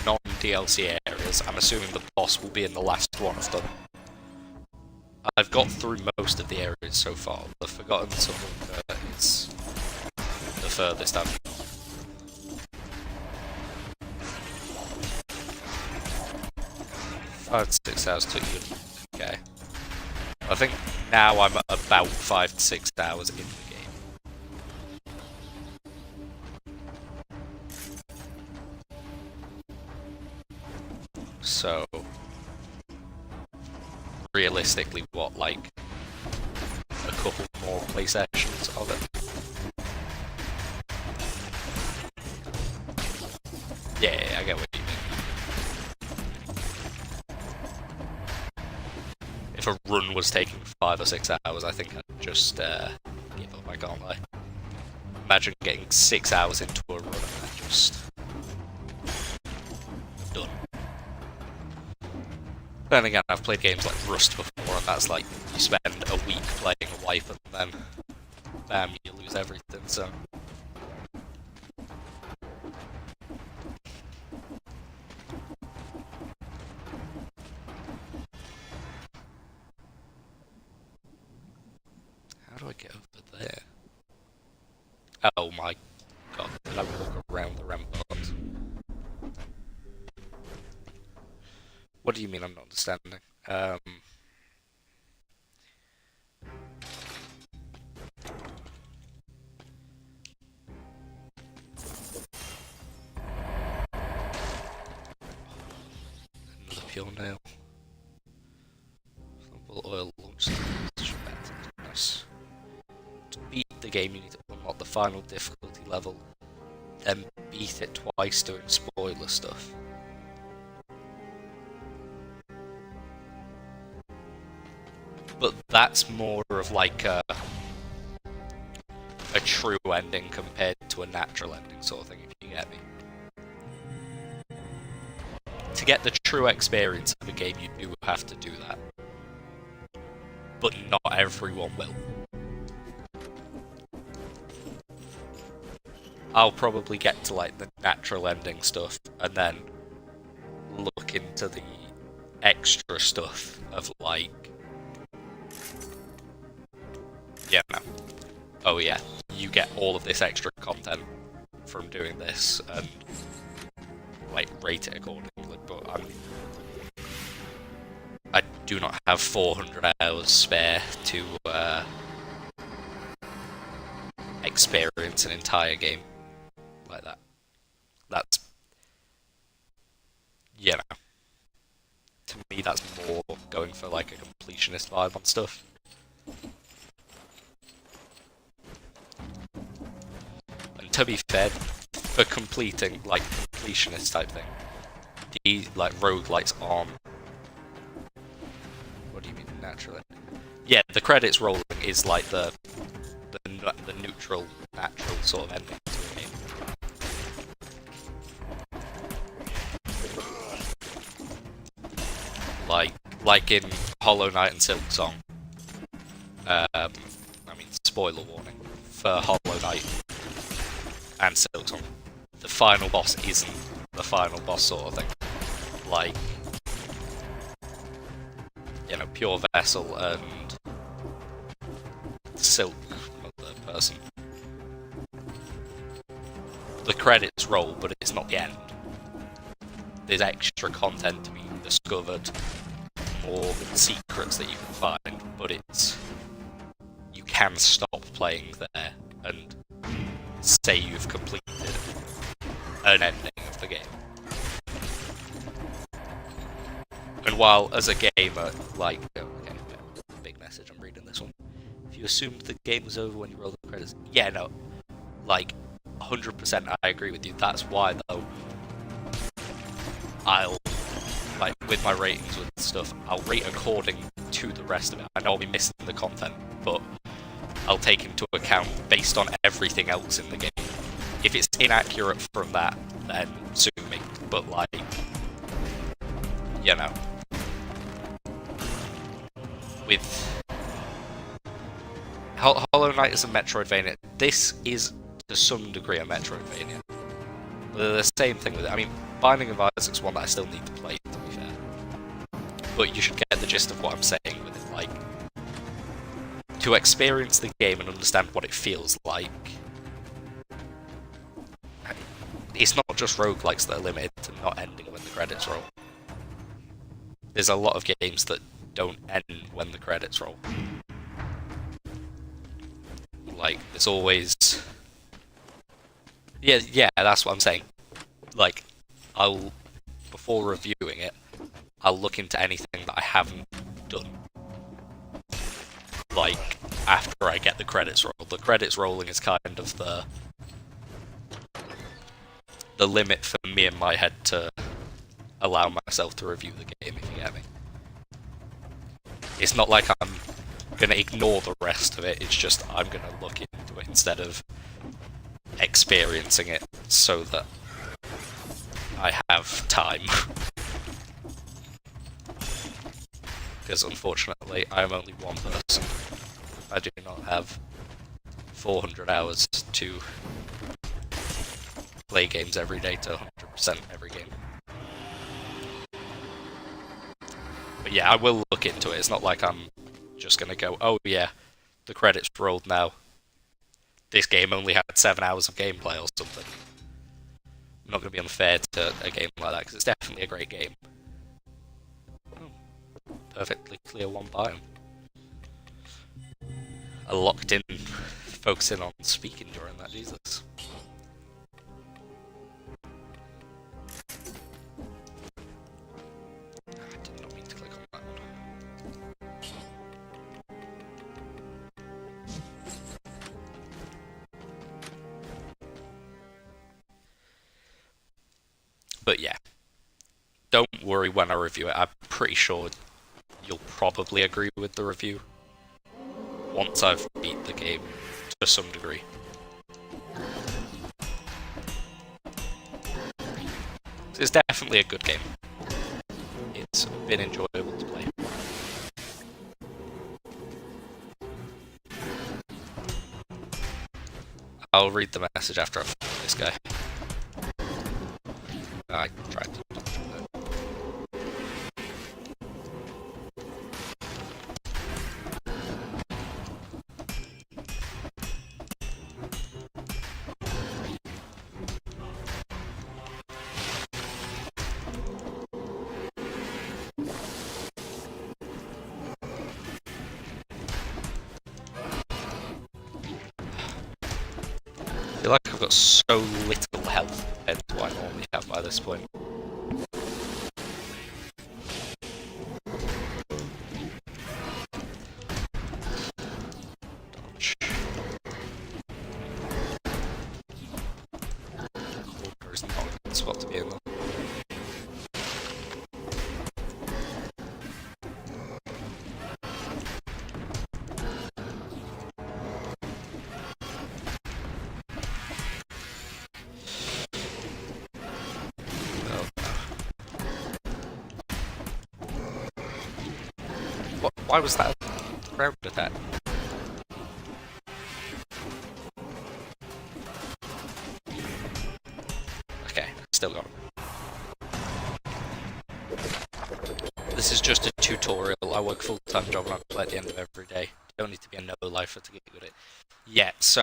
non-DLC areas. I'm assuming the boss will be in the last one I've done. I've got through most of the areas so far. The Forgotten Sepulchre is the furthest I've gone. 5 to 6 hours took you. Okay. I think now I'm at about 5 to 6 hours in the game. So, realistically, what, like, a couple more play sessions of it? Yeah, I get what you mean. If a run was taking 5 or 6 hours, I think I'd just give up, I can't lie. Imagine getting 6 hours into a run and then just... done. Then again, I've played games like Rust before, and that's like, you spend a week playing a wipe and then, bam, you lose everything, so... How do I get over there? Oh my god, did I walk around the ramparts? What do you mean I'm not understanding? Another pure nail. Sample oil launch. Nice. To beat the game, you need to unlock the final difficulty level, then beat it twice doing spoiler stuff. But that's more of like a true ending compared to a natural ending sort of thing, if you get me. To get the true experience of a game, you do have to do that. But not everyone will. I'll probably get to like the natural ending stuff and then look into the extra stuff of like, yeah, no. Oh yeah, you get all of this extra content from doing this and like rate it accordingly, but I do not have 400 hours spare to experience an entire game like that. That's, you know, to me that's more going for like a completionist vibe on stuff. And to be fair, for completing like completionist type thing, the like roguelites aren't. What do you mean naturally? Yeah, the credits rolling is like the neutral, natural sort of ending to a game. Like in Hollow Knight and Silksong. I mean, spoiler warning for Hollow Knight and Silksong. The final boss isn't the final boss sort of thing. Like, you know, Pure Vessel and Silk, other person. The credits roll, but it's not the end. There's extra content to be discovered, or secrets that you can find, but it's... You can stop playing there and say you've completed an ending of the game. And while, as a gamer, like... Okay, big message, I'm reading this one. If you assumed the game was over when you rolled the credits... Yeah, no. Like, 100% I agree with you. That's why, though, I'll... Like, with my ratings with stuff, I'll rate according to the rest of it. I know I'll be missing the content, but I'll take into account based on everything else in the game. If it's inaccurate from that, then sue me. But, like, you know, with Hollow Knight is a Metroidvania. This is, to some degree, a Metroidvania. They're the same thing with it. I mean, Binding of Isaac's one that I still need to play, to be fair. But you should get the gist of what I'm saying with it. Like, to experience the game and understand what it feels like, it's not just roguelikes that are limited to not ending when the credits roll. There's a lot of games that don't end when the credits roll. Like, there's always... Yeah, that's what I'm saying. Like, before reviewing it, I'll look into anything that I haven't done. Like, after I get the credits rolled. The credits rolling is kind of the limit for me in my head to allow myself to review the game, if you get me. It's not like I'm gonna ignore the rest of it, it's just I'm gonna look into it instead of experiencing it so that I have time. Because unfortunately, I'm only one person. I do not have 400 hours to play games every day to 100% every game. But yeah, I will look into it. It's not like I'm just gonna go, oh yeah, the credits rolled now. This game only had 7 hours of gameplay or something. I'm not gonna be unfair to a game like that, because it's definitely a great game. Oh, perfectly clear one biome. I locked in, focusing on speaking during that, Jesus. I did not mean to click on that one. But yeah, don't worry when I review it. I'm pretty sure you'll probably agree with the review. once I've beat the game to some degree. It's definitely a good game. It's been enjoyable to play. I'll read the message after I've fought this guy. I tried to dodge it. I feel like I've got so little health compared to what I normally have by this point. Dodge. Corner is not a good spot to be in though. Why was that a ground attack? Okay, still got him. This is just a tutorial. I work full-time job and I play at the end of every day. You don't need to be a no-lifer to get good at it. Yeah, so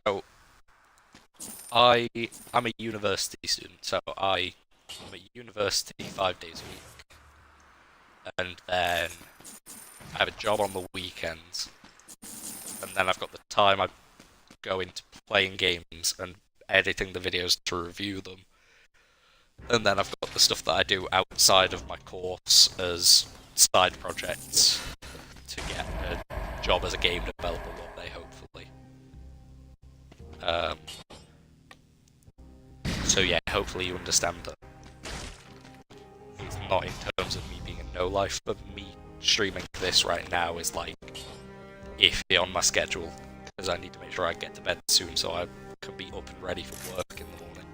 I'm a university student, so I'm at university 5 days a week. And then I have a job on the weekends, and then I've got the time I go into playing games and editing the videos to review them. And then I've got the stuff that I do outside of my course as side projects to get a job as a game developer one day, hopefully. So yeah, hopefully you understand that it's not in terms of me being a no-life, but me streaming this right now is like iffy on my schedule because I need to make sure I get to bed soon so I can be up and ready for work in the morning.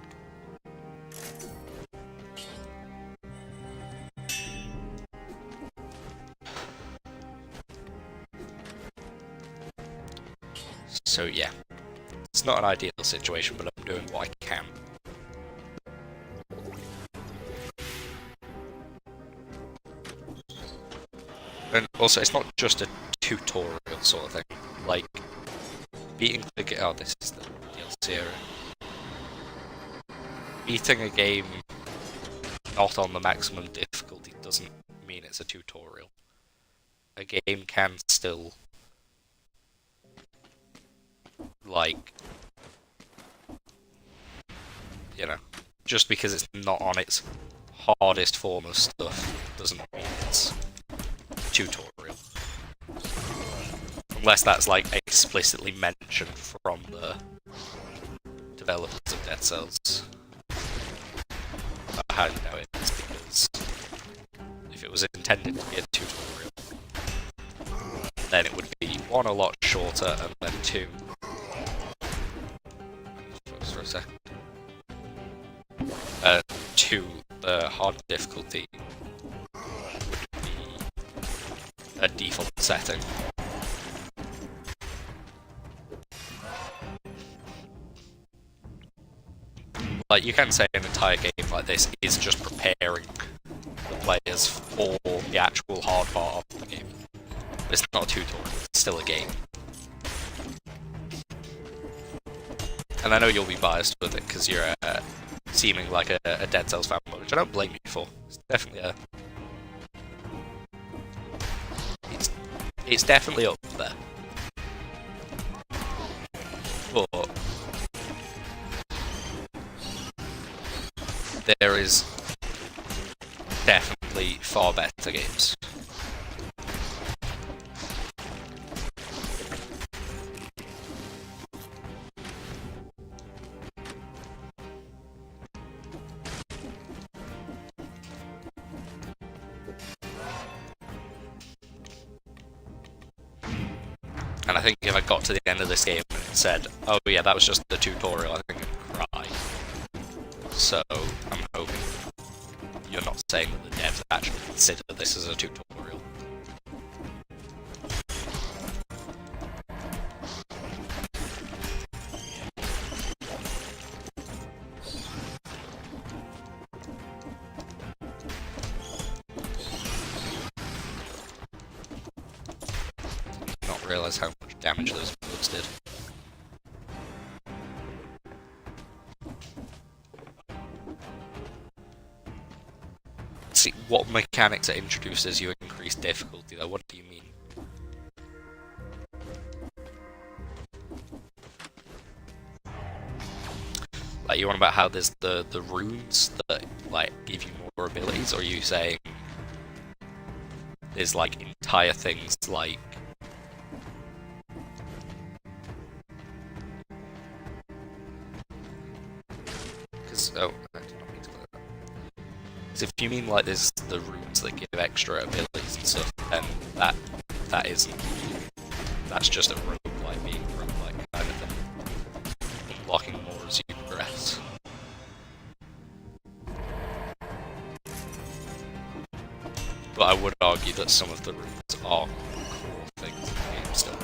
So yeah, it's not an ideal situation, but I'm doing what I can. And also, it's not just a tutorial sort of thing. Like, beating the game. Oh, this is the DLC area. Beating a game not on the maximum difficulty doesn't mean it's a tutorial. A game can still, like, you know, just because it's not on its hardest form of stuff doesn't mean it's tutorial. Unless that's like explicitly mentioned from the developers of Dead Cells. How do you know it? It's because if it was intended to be a tutorial, then it would be one, a lot shorter, and then two. Focus for a second. Two, the hard difficulty would be a default setting. Like, you can say an entire game like this is just preparing the players for the actual hard part of the game. But it's not a tutorial, it's still a game. And I know you'll be biased with it because you're seeming like a Dead Cells fanboy, which I don't blame you for. It's definitely a... It's definitely up there. But there is definitely far better games. And I think if I got to the end of this game and it said, oh yeah, that was just the tutorial, I think I'd cry. So, I'm hoping you're not saying that the devs actually consider this as a tutorial. Not realise how much damage those bullets did. See, what mechanics are introduced as you increase difficulty though? What do you mean? Like, you on about how there's the runes that, like, give you more abilities, or are you saying there's, like, entire things, like... Because, oh, I did not mean to clear that. Because if you mean, like, there's the runes that give extra abilities and stuff, then that isn't... That's just a roguelike being roguelike kind of thing. Unlocking more as you progress. But I would argue that some of the runes are core things in the game still.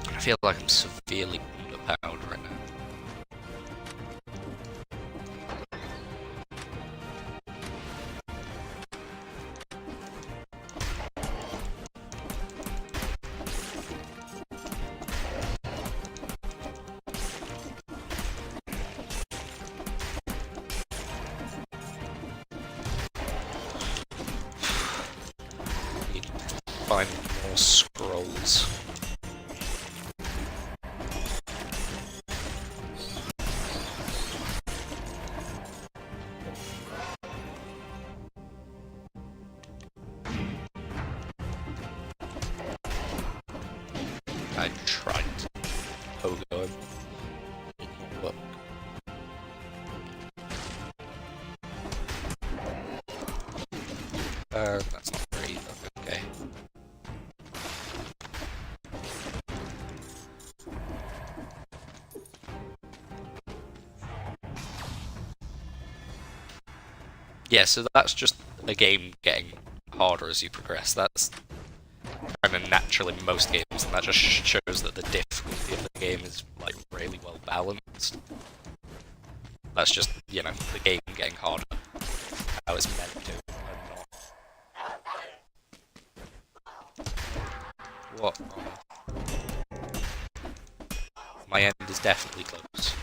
I feel like I'm severely underpowered right now. Need to find more scrolls. I tried to pogo him. It did not work. That's not great, okay. Yeah, so that's just a game getting harder as you progress. That's kind of natural in most games, and that just shows that the difficulty of the game is, like, really well balanced. That's just, you know, the game getting harder. How it's meant to, and not. What? My end is definitely close.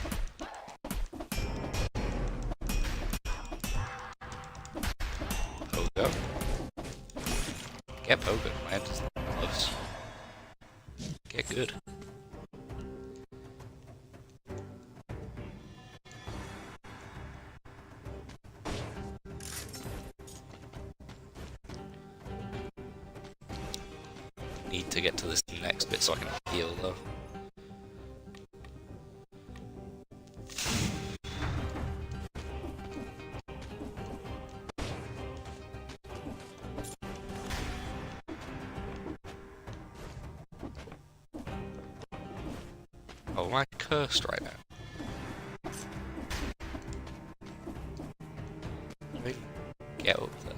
Pogo. Get pogo, my end is close. Get good. Need to get to this next bit so I can heal though. Oh, am I cursed right now? Wait, get up there.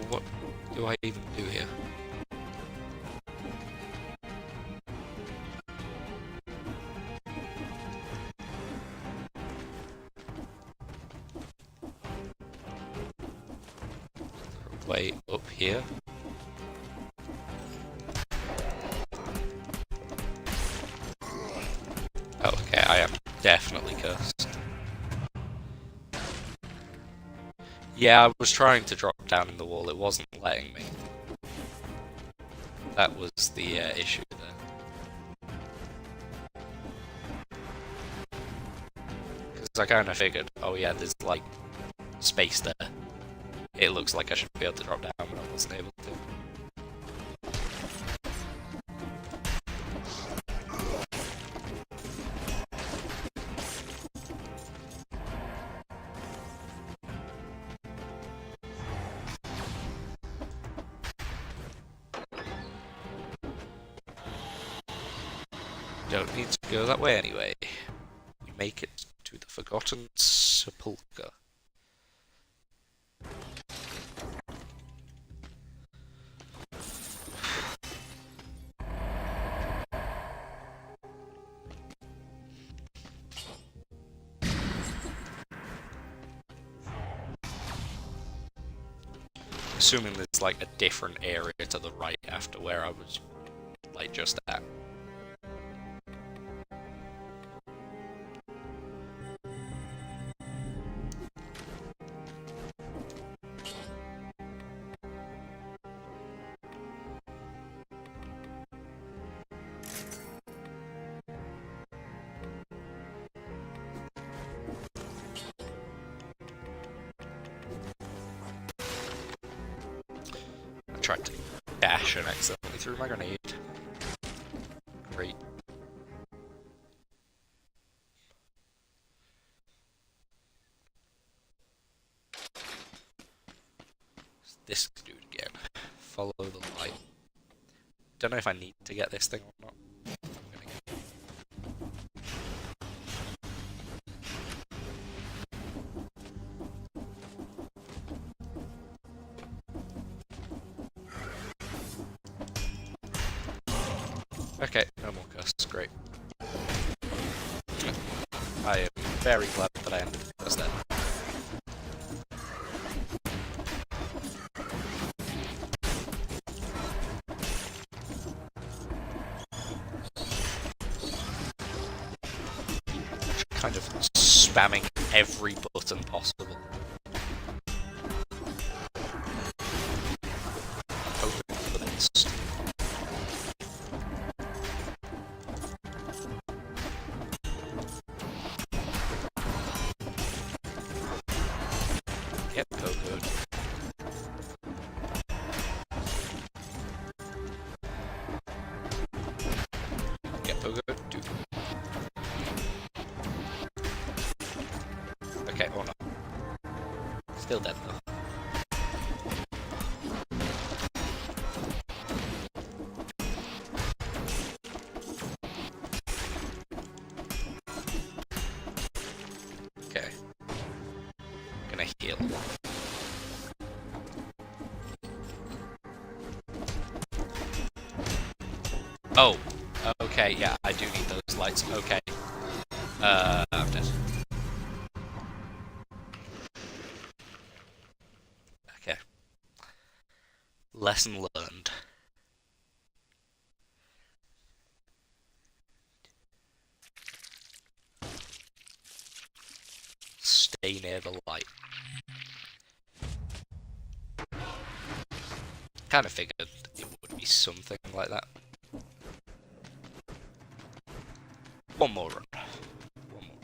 What do I even do here? Way up here. Oh, okay, I am definitely cursed. Yeah, I was trying to drop down in the wall, it wasn't letting me. That was the issue there. I kind of figured, oh yeah, there's like space there. It looks like I should be able to drop down, but I wasn't able to. Don't need to go that way anyway. We make it to the Forgotten Sepulchre. Assuming there's like a different area to the right after where I was like just at. Tried to dash and accidentally threw my grenade. Great. This dude again. Follow the light. Don't know if I need to get this thing or not. Okay, no more ghosts, great. I am very glad that I ended this then. Kind of spamming every button possible. Hoping for the best. Yep, go good. Yep, go good. Do. Okay, or not. Still dead though. Okay. Gonna heal. Oh, okay, yeah, I do need those lights. Okay. I'm dead. Okay. Lesson learned. Stay near the light. Kind of figured it would be something like that. One more run. One more.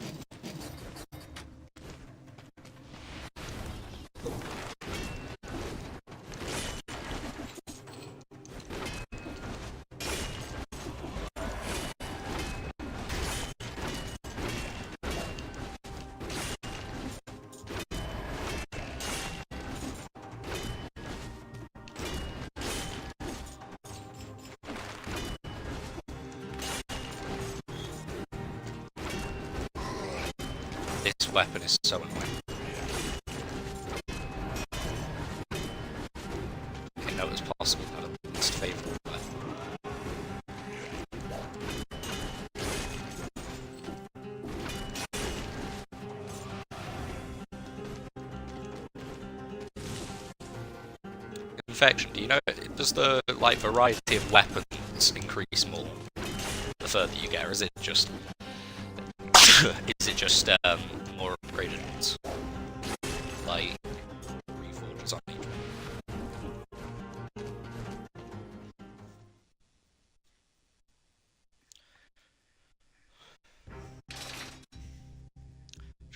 This weapon is so annoying. Okay, no, it's possible not a least favourite weapon. Infection, do you know, does the like variety of weapons increase more the further you get, or is it just more upgraded ones? Like reforges on each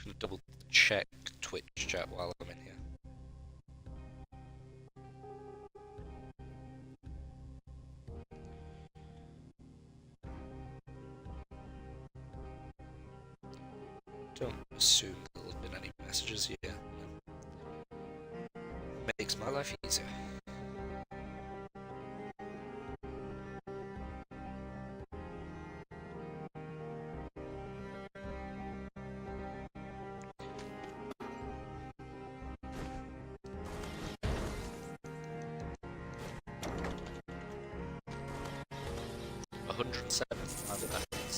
one. gonna double check Twitch chat while I'm in here. Don't assume there'll have been any messages here. Makes my life easier.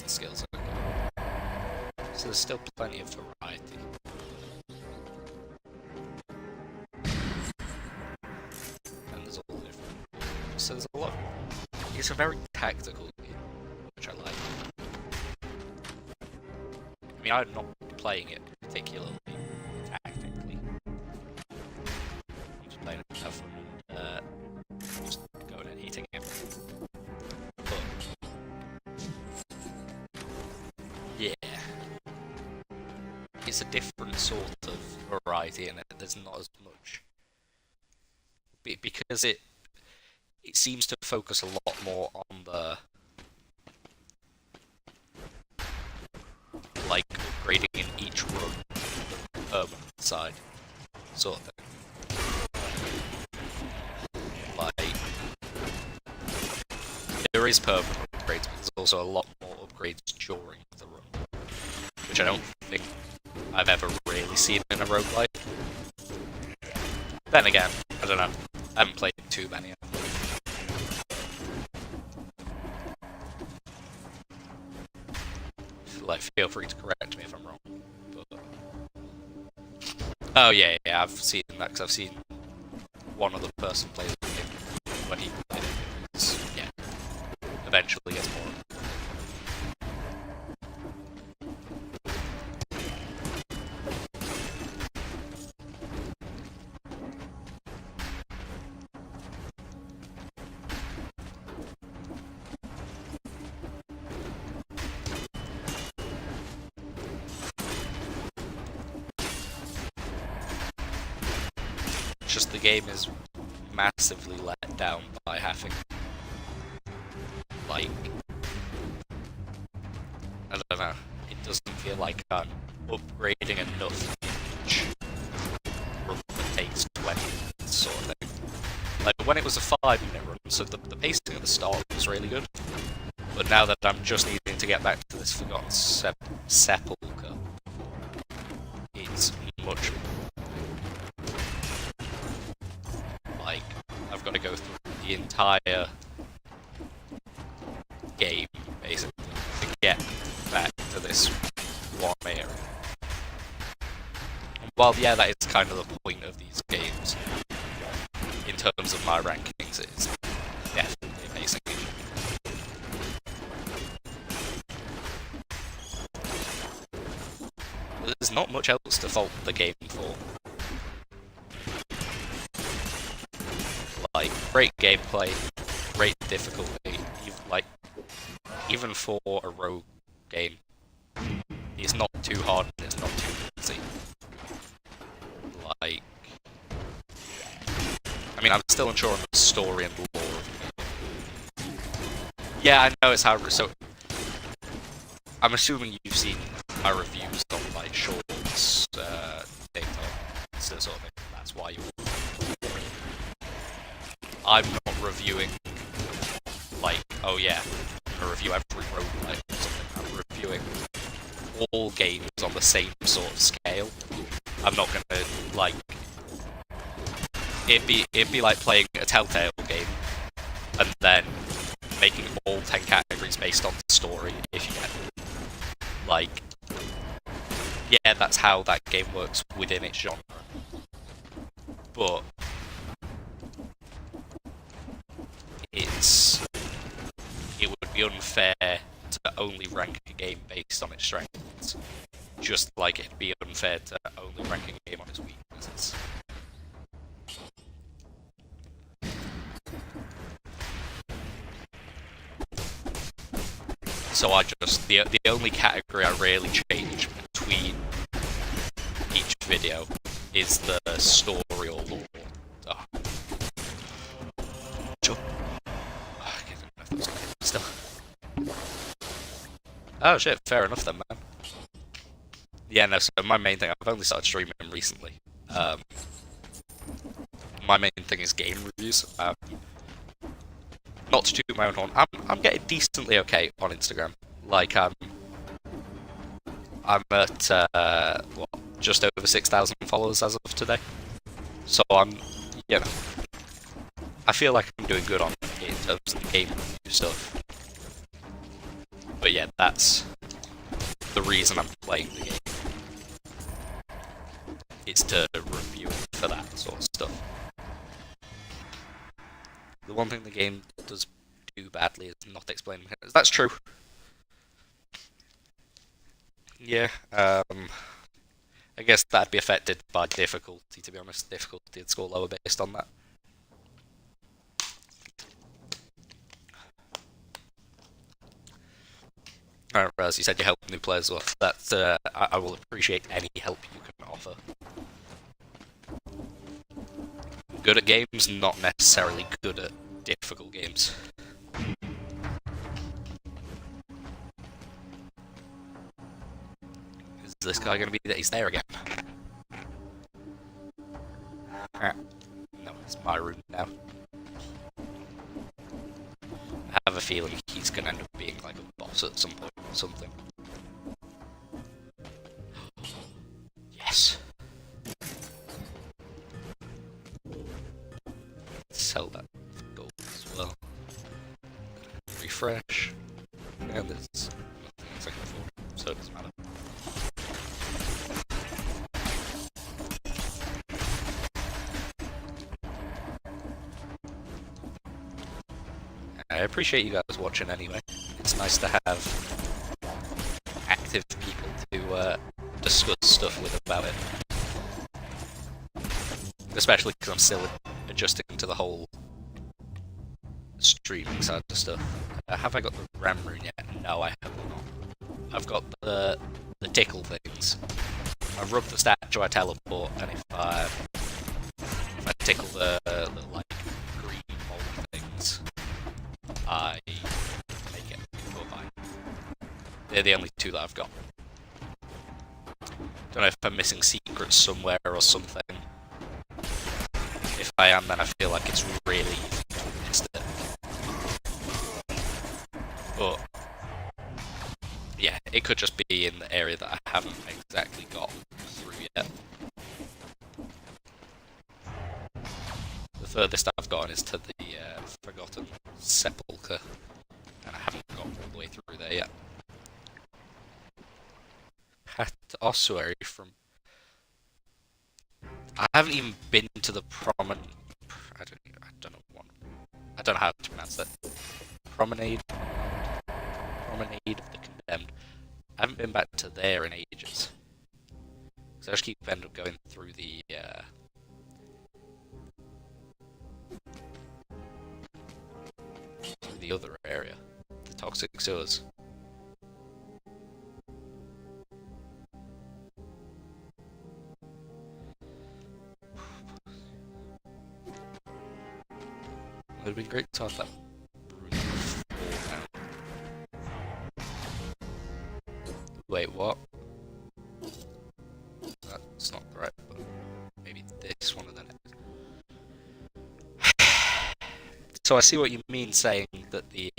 Skills. So there's still plenty of variety. And there's all different. So there's a lot. It's a very tactical game, which I like. I mean, I'm not playing it particularly tactically. I'm just playing it for fun and just going and hitting it. Yeah, it's a different sort of variety in it. There's not as much because it seems to focus a lot more on the like upgrading in each run, the permanent side sort of thing. Like there is permanent upgrades, but there's also a lot more upgrades during the run, which I don't think I've ever really seen in a roguelike. Then again, I don't know. I haven't played too many of them. Like, feel free to correct me if I'm wrong. But... oh yeah, I've seen that because I've seen one other person play the game when he played it. It's, yeah, eventually gets more. Just the game is massively let down by having, like, I don't know, it doesn't feel like I'm upgrading enough each run that takes 20 minutes sort of thing. Like, when it was a 5-minute run, so the pacing at the start was really good, but now that I'm just needing to get back to this Forgotten Sepulchre, it's much more. Like, I've got to go through the entire game, basically, to get back to this one area. And while, yeah, that is kind of the point of these games, in terms of my rankings, it's definitely a pacing issue. There's not much else to fault the game for. Like, great gameplay, great difficulty, even for a rogue game, it's not too hard and it's not too easy. Like, I mean, I'm still unsure on the story and lore of the game. Yeah, I know it's how, so, I'm assuming you've seen my reviews on, like, shorts, TikTok, sort of thing, that's why you're... I'm not reviewing, like, oh yeah, I'm gonna review every roguelike or something. I'm reviewing all games on the same sort of scale. I'm not gonna, like... It'd be like playing a Telltale game, and then making all 10 categories based on the story, if you get it. Like... yeah, that's how that game works within its genre. But... it would be unfair to only rank a game based on its strengths, just like it'd be unfair to only rank a game on its weaknesses. So I just, the only category I really change between video is the story or lore. Oh. Sure. Oh, I don't know if that was okay. Still. Oh shit, fair enough then, man. Yeah, no, so my main thing, I've only started streaming recently. My main thing is game reviews. Not to toot my own horn, I'm getting decently okay on Instagram. Like, I'm at, what, just over 6,000 followers as of today. So you know, I feel like I'm doing good on it in terms of the game review stuff. But yeah, that's the reason I'm playing the game. It's to review it for that sort of stuff. The one thing the game does do badly is not explain mechanics. That's true. Yeah, I guess that'd be affected by difficulty, to be honest. Difficulty would score lower based on that. As you said, you help new players well. That's I will appreciate any help you can offer. Good at games, not necessarily good at difficult games. Is this guy going to be that he's there again? No, it's my room now. I have a feeling he's going to end up being like a boss at some point or something. Yes. Sell that gold as well. Refresh. And there's nothing else I can afford, so it doesn't matter. I appreciate you guys watching anyway. It's nice to have active people to discuss stuff with about it. Especially because I'm still adjusting to the whole streaming side of stuff. Have I got the RAM rune yet? No, I have not. I've got the tickle things. I rub the statue, I teleport, and if I tickle the little like green mold things, I make it go by. They're the only two that I've got. Don't know if I'm missing secrets somewhere or something. If I am, then I feel like it's really easy to have missed it. But yeah, it could just be in the area that I haven't exactly got through yet. The furthest I've gone is to the Forgotten Sepulchre, and I haven't got all the way through there yet. Hat Ossuary from... I haven't even been to the promenade. I don't know how to pronounce that. Promenade of the Condemned. I haven't been back to there in ages. So I just keep ending up going through the other area, the toxic sewers. It would have been great to have that rune before now. Wait, what? That's not right, but maybe this one and then it. So I see what you mean saying that the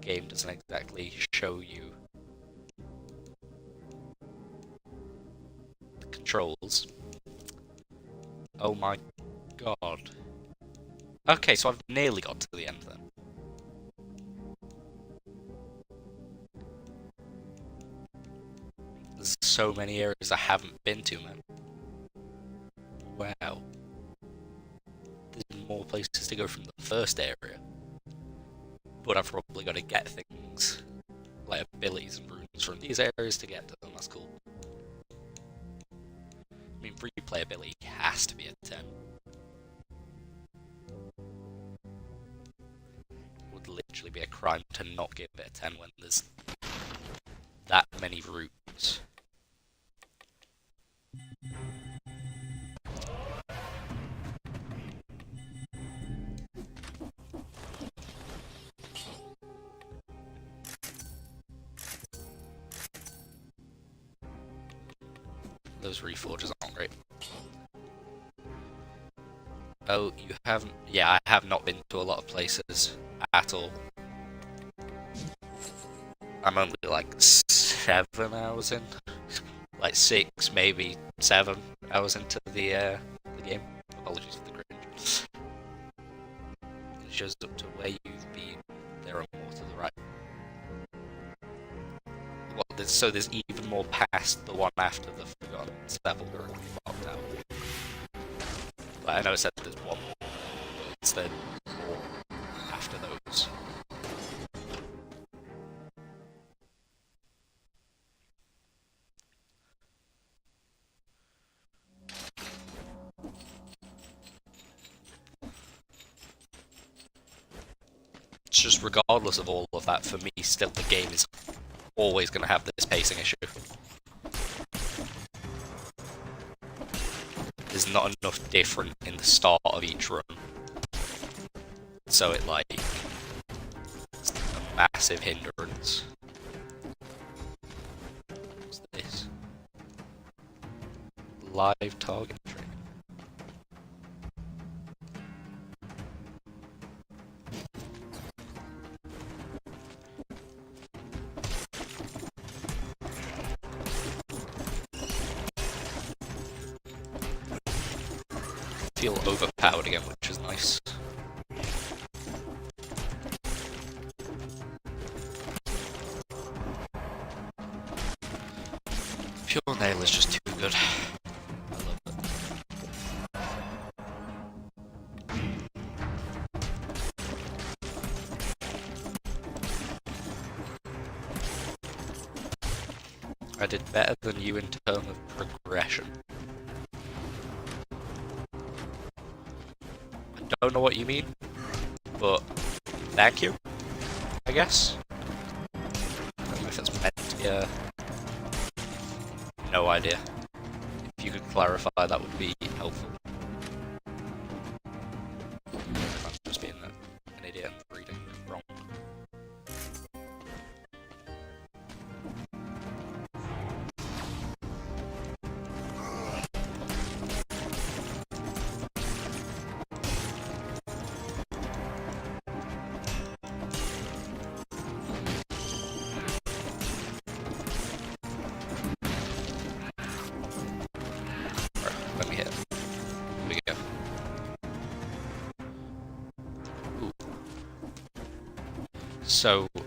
game doesn't exactly show you the controls. Oh my god. Okay, so I've nearly got to the end then. There's so many areas I haven't been to, man. Wow. There's more places to go from the first area. But I've probably got to get things like abilities and runes from these areas to get to them. That's cool. I mean, replayability has to be a 10. Would literally be a crime to not give it a 10 when there's that many routes. those reforges aren't great. Oh, you haven't... Yeah, I have not been to a lot of places at all. I'm only like 7 hours in. Like 6, maybe 7 hours into the game. Apologies for the cringe. It shows up to where you've been. There are more to the right. Well, so there's even more past the one after the Forgotten Sepulchre and Locked Out. Like, I know it said there's one more, but it's then more after those. It's just regardless of all of that, for me, still the game is always going to have this pacing issue. There's not enough different in the start of each run. So it, like, it's a massive hindrance. What's this? Live target training. Feel overpowered again, which is nice. Pure Nail is just too good. I love it. I did better than you in terms of progression. I don't know what you mean, but thank you, I guess. I don't know if it's meant to be no idea. If you could clarify, that would be helpful. I'm just being an idiot and reading wrong. Let me hit. Here we go. Ooh. So, oh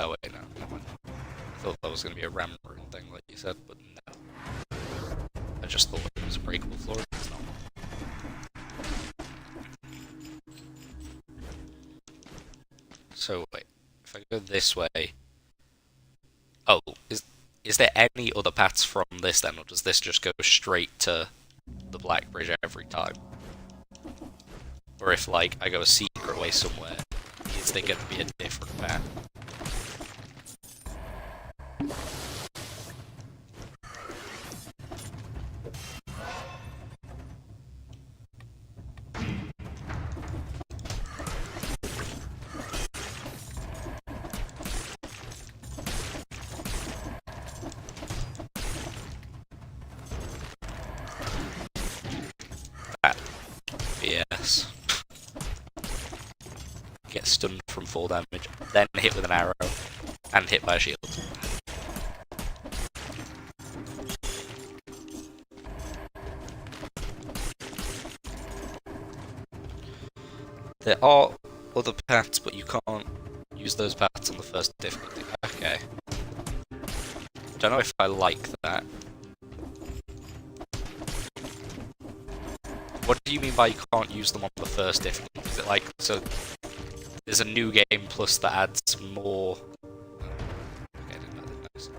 wait, no, never mind. I thought that was going to be a ram rune thing like you said, but no. I just thought it was a breakable floor, it's not. So wait, if I go this way... Oh, is there any other paths from this then, or does this just go straight to the Black Bridge every time? Or if, like, I go a secret way somewhere, is there going to be a different path? Yes. Get stunned from full damage, then hit with an arrow, and hit by a shield. There are other paths, but you can't use those paths on the first difficulty. Okay. Don't know if I like that. What do you mean by you can't use them on the first difficulty? Is it like, so there's a new game plus that adds more... Okay, I didn't know that.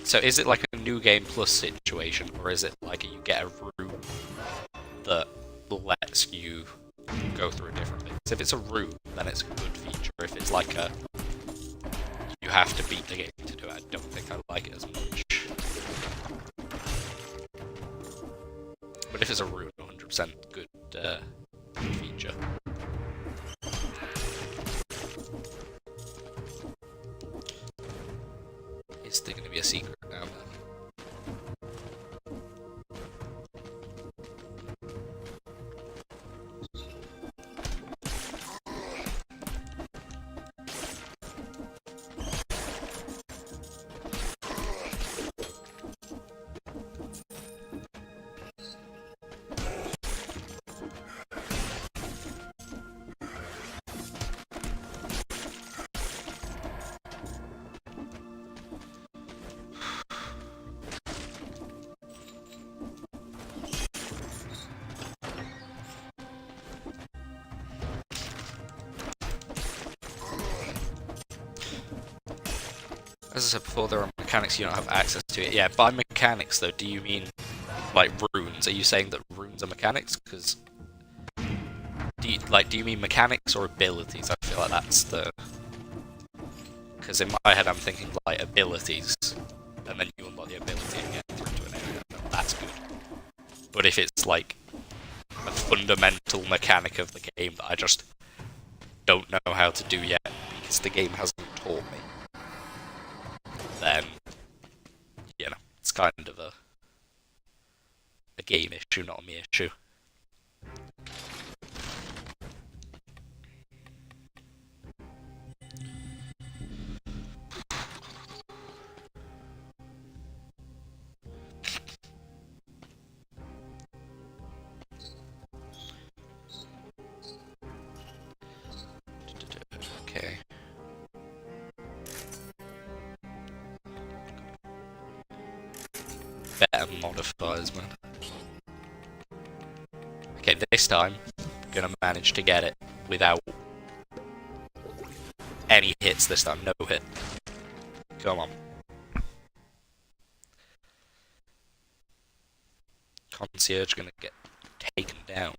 So is it like a new game plus situation, or is it like you get a route that lets you go through different bits? If it's a route, then it's a good feature. If it's like a... you have to beat the game to do it, I don't think I like it as much. But if it's a route, 100% good feature. Is there going to be a secret now? as I said before, there are mechanics you don't have access to it. Yeah, by mechanics though, do you mean like runes? Are you saying that runes are mechanics? Because do you mean mechanics or abilities? I feel like that's the. Because in my head I'm thinking like abilities, and then you unlock the ability and get through to an area. That's good. But if it's like a fundamental mechanic of the game that I just don't know how to do yet because the game hasn't taught me, then it's kind of a game issue, not a me issue. Okay. Better modifiers, man. Okay, this time, I'm gonna manage to get it without any hits this time. No hit. Come on. Concierge gonna get taken down.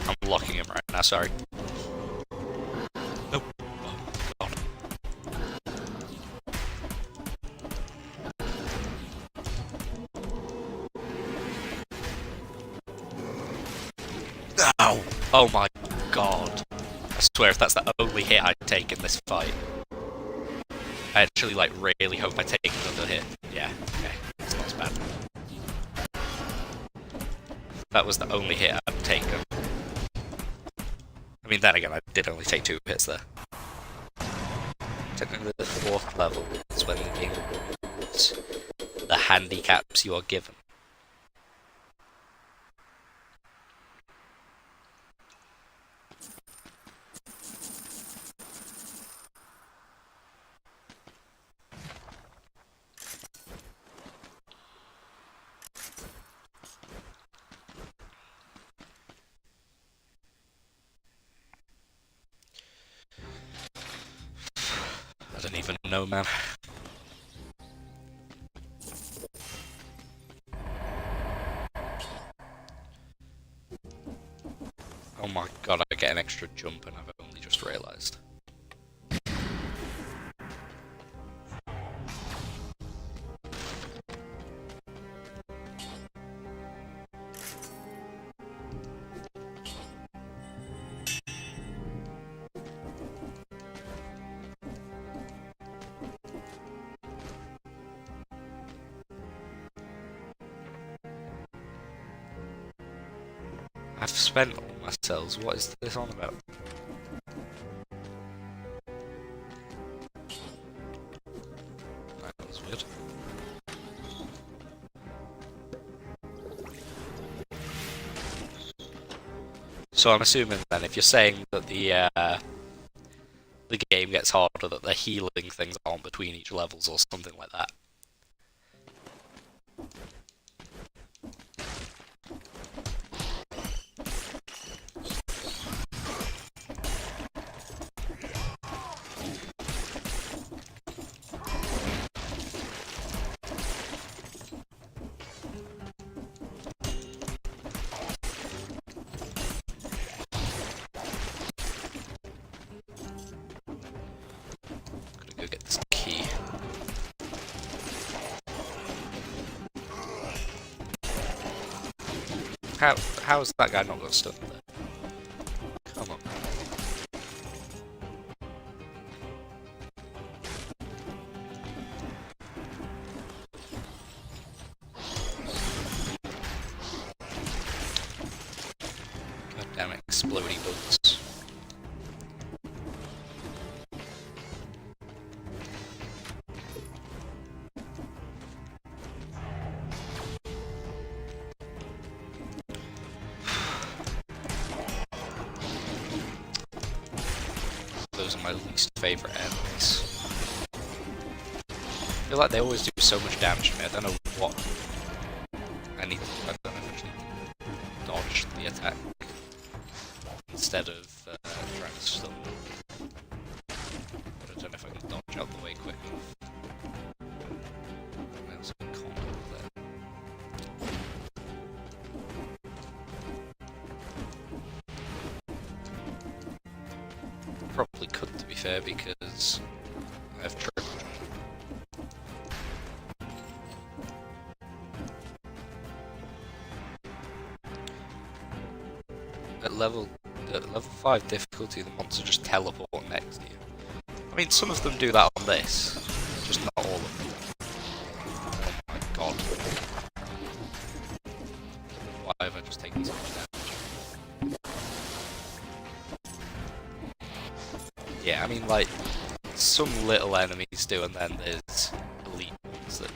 I'm locking him right now, sorry. Nope. Oh, God. Ow! Oh my god. I swear if that's the only hit I take in this fight. I actually really hope I take another hit. Yeah, okay. It's not as bad. That was the only hit I'd taken. I mean, then again, I did only take 2 hits there. Technically, the 4th level is when the game removes the handicaps you are given. I don't even know, man. Oh my god, I get an extra jump and I've only just realised. I've spent all my cells. What is this on about? That was weird. So I'm assuming then, if you're saying that the game gets harder, that the healing things aren't between each levels or something like that. Go get this key. How has that guy not got stunned there? Come on. God Damn explodey bugs. Those are my least favourite enemies. I feel like they always do so much damage to me. I don't know what I need. I don't know if I should dodge the attack instead of trying to stun them. But I don't know if I can dodge out the way quick enough. There's a combo there. Probably could, to be fair, because I have triple jump. At level 5 difficulty, the monster just teleport next to you. I mean, some of them do that on this, just not all of them. Oh my god. Why have I just taken so much damage? Yeah, I mean, like, some little enemies do, and then there's elite ones that do.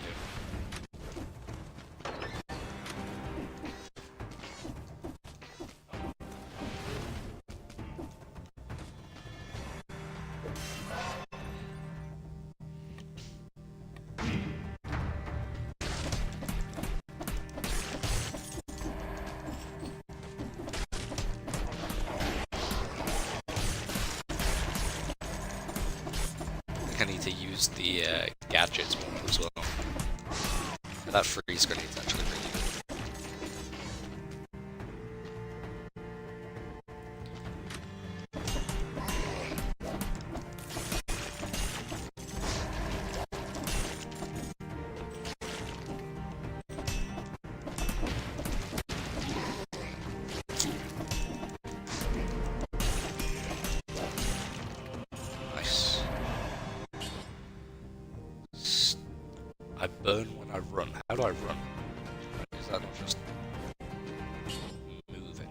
I need to use the gadgets more as well. Yeah, that freeze grenade's actually really good. I burn when I run. How do I run? Is that not just moving?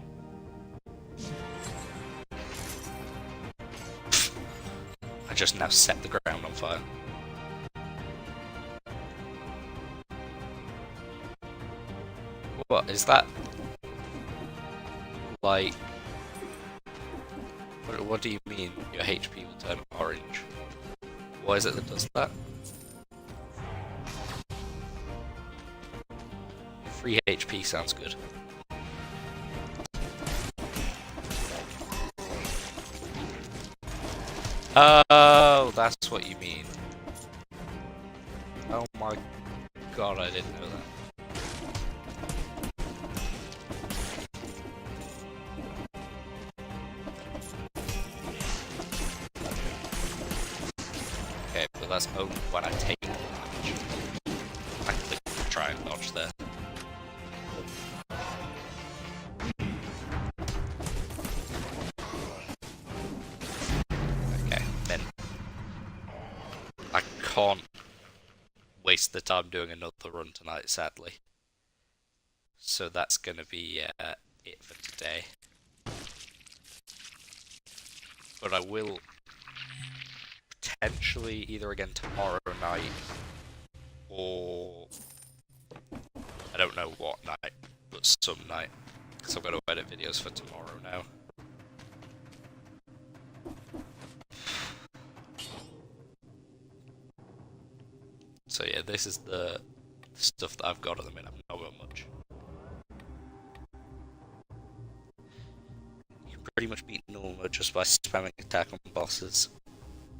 I just now set the ground on fire. What is that? Like, what do you mean your HP will turn orange? Why is it that does that? Free HP sounds good. Oh, that's what you mean. Oh my god, I didn't know that. Okay, but that's only when I take damage. I click to try and dodge there. Can't waste the time doing another run tonight, sadly. So that's gonna be it for today. But I will potentially either again tomorrow night or I don't know what night, but some night, because I've got to edit videos for tomorrow now. So yeah, this is the stuff that I've got at the minute. I've not got much. You can pretty much beat normal just by spamming attack on bosses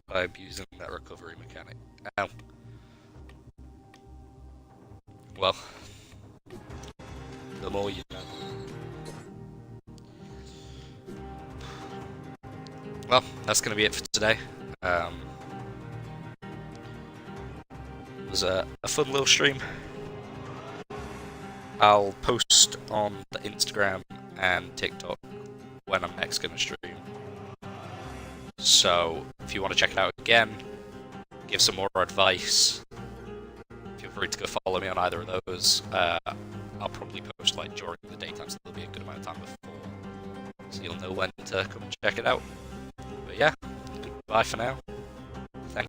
by abusing that recovery mechanic. Ow. Well, the more you know. Well, that's going to be it for today. It was a fun little stream. I'll post on the Instagram and TikTok when I'm next going to stream. So if you want to check it out again, give some more advice, feel free to go follow me on either of those. I'll probably post like during the daytime, so there'll be a good amount of time before so you'll know when to come check it out. But yeah, goodbye for now.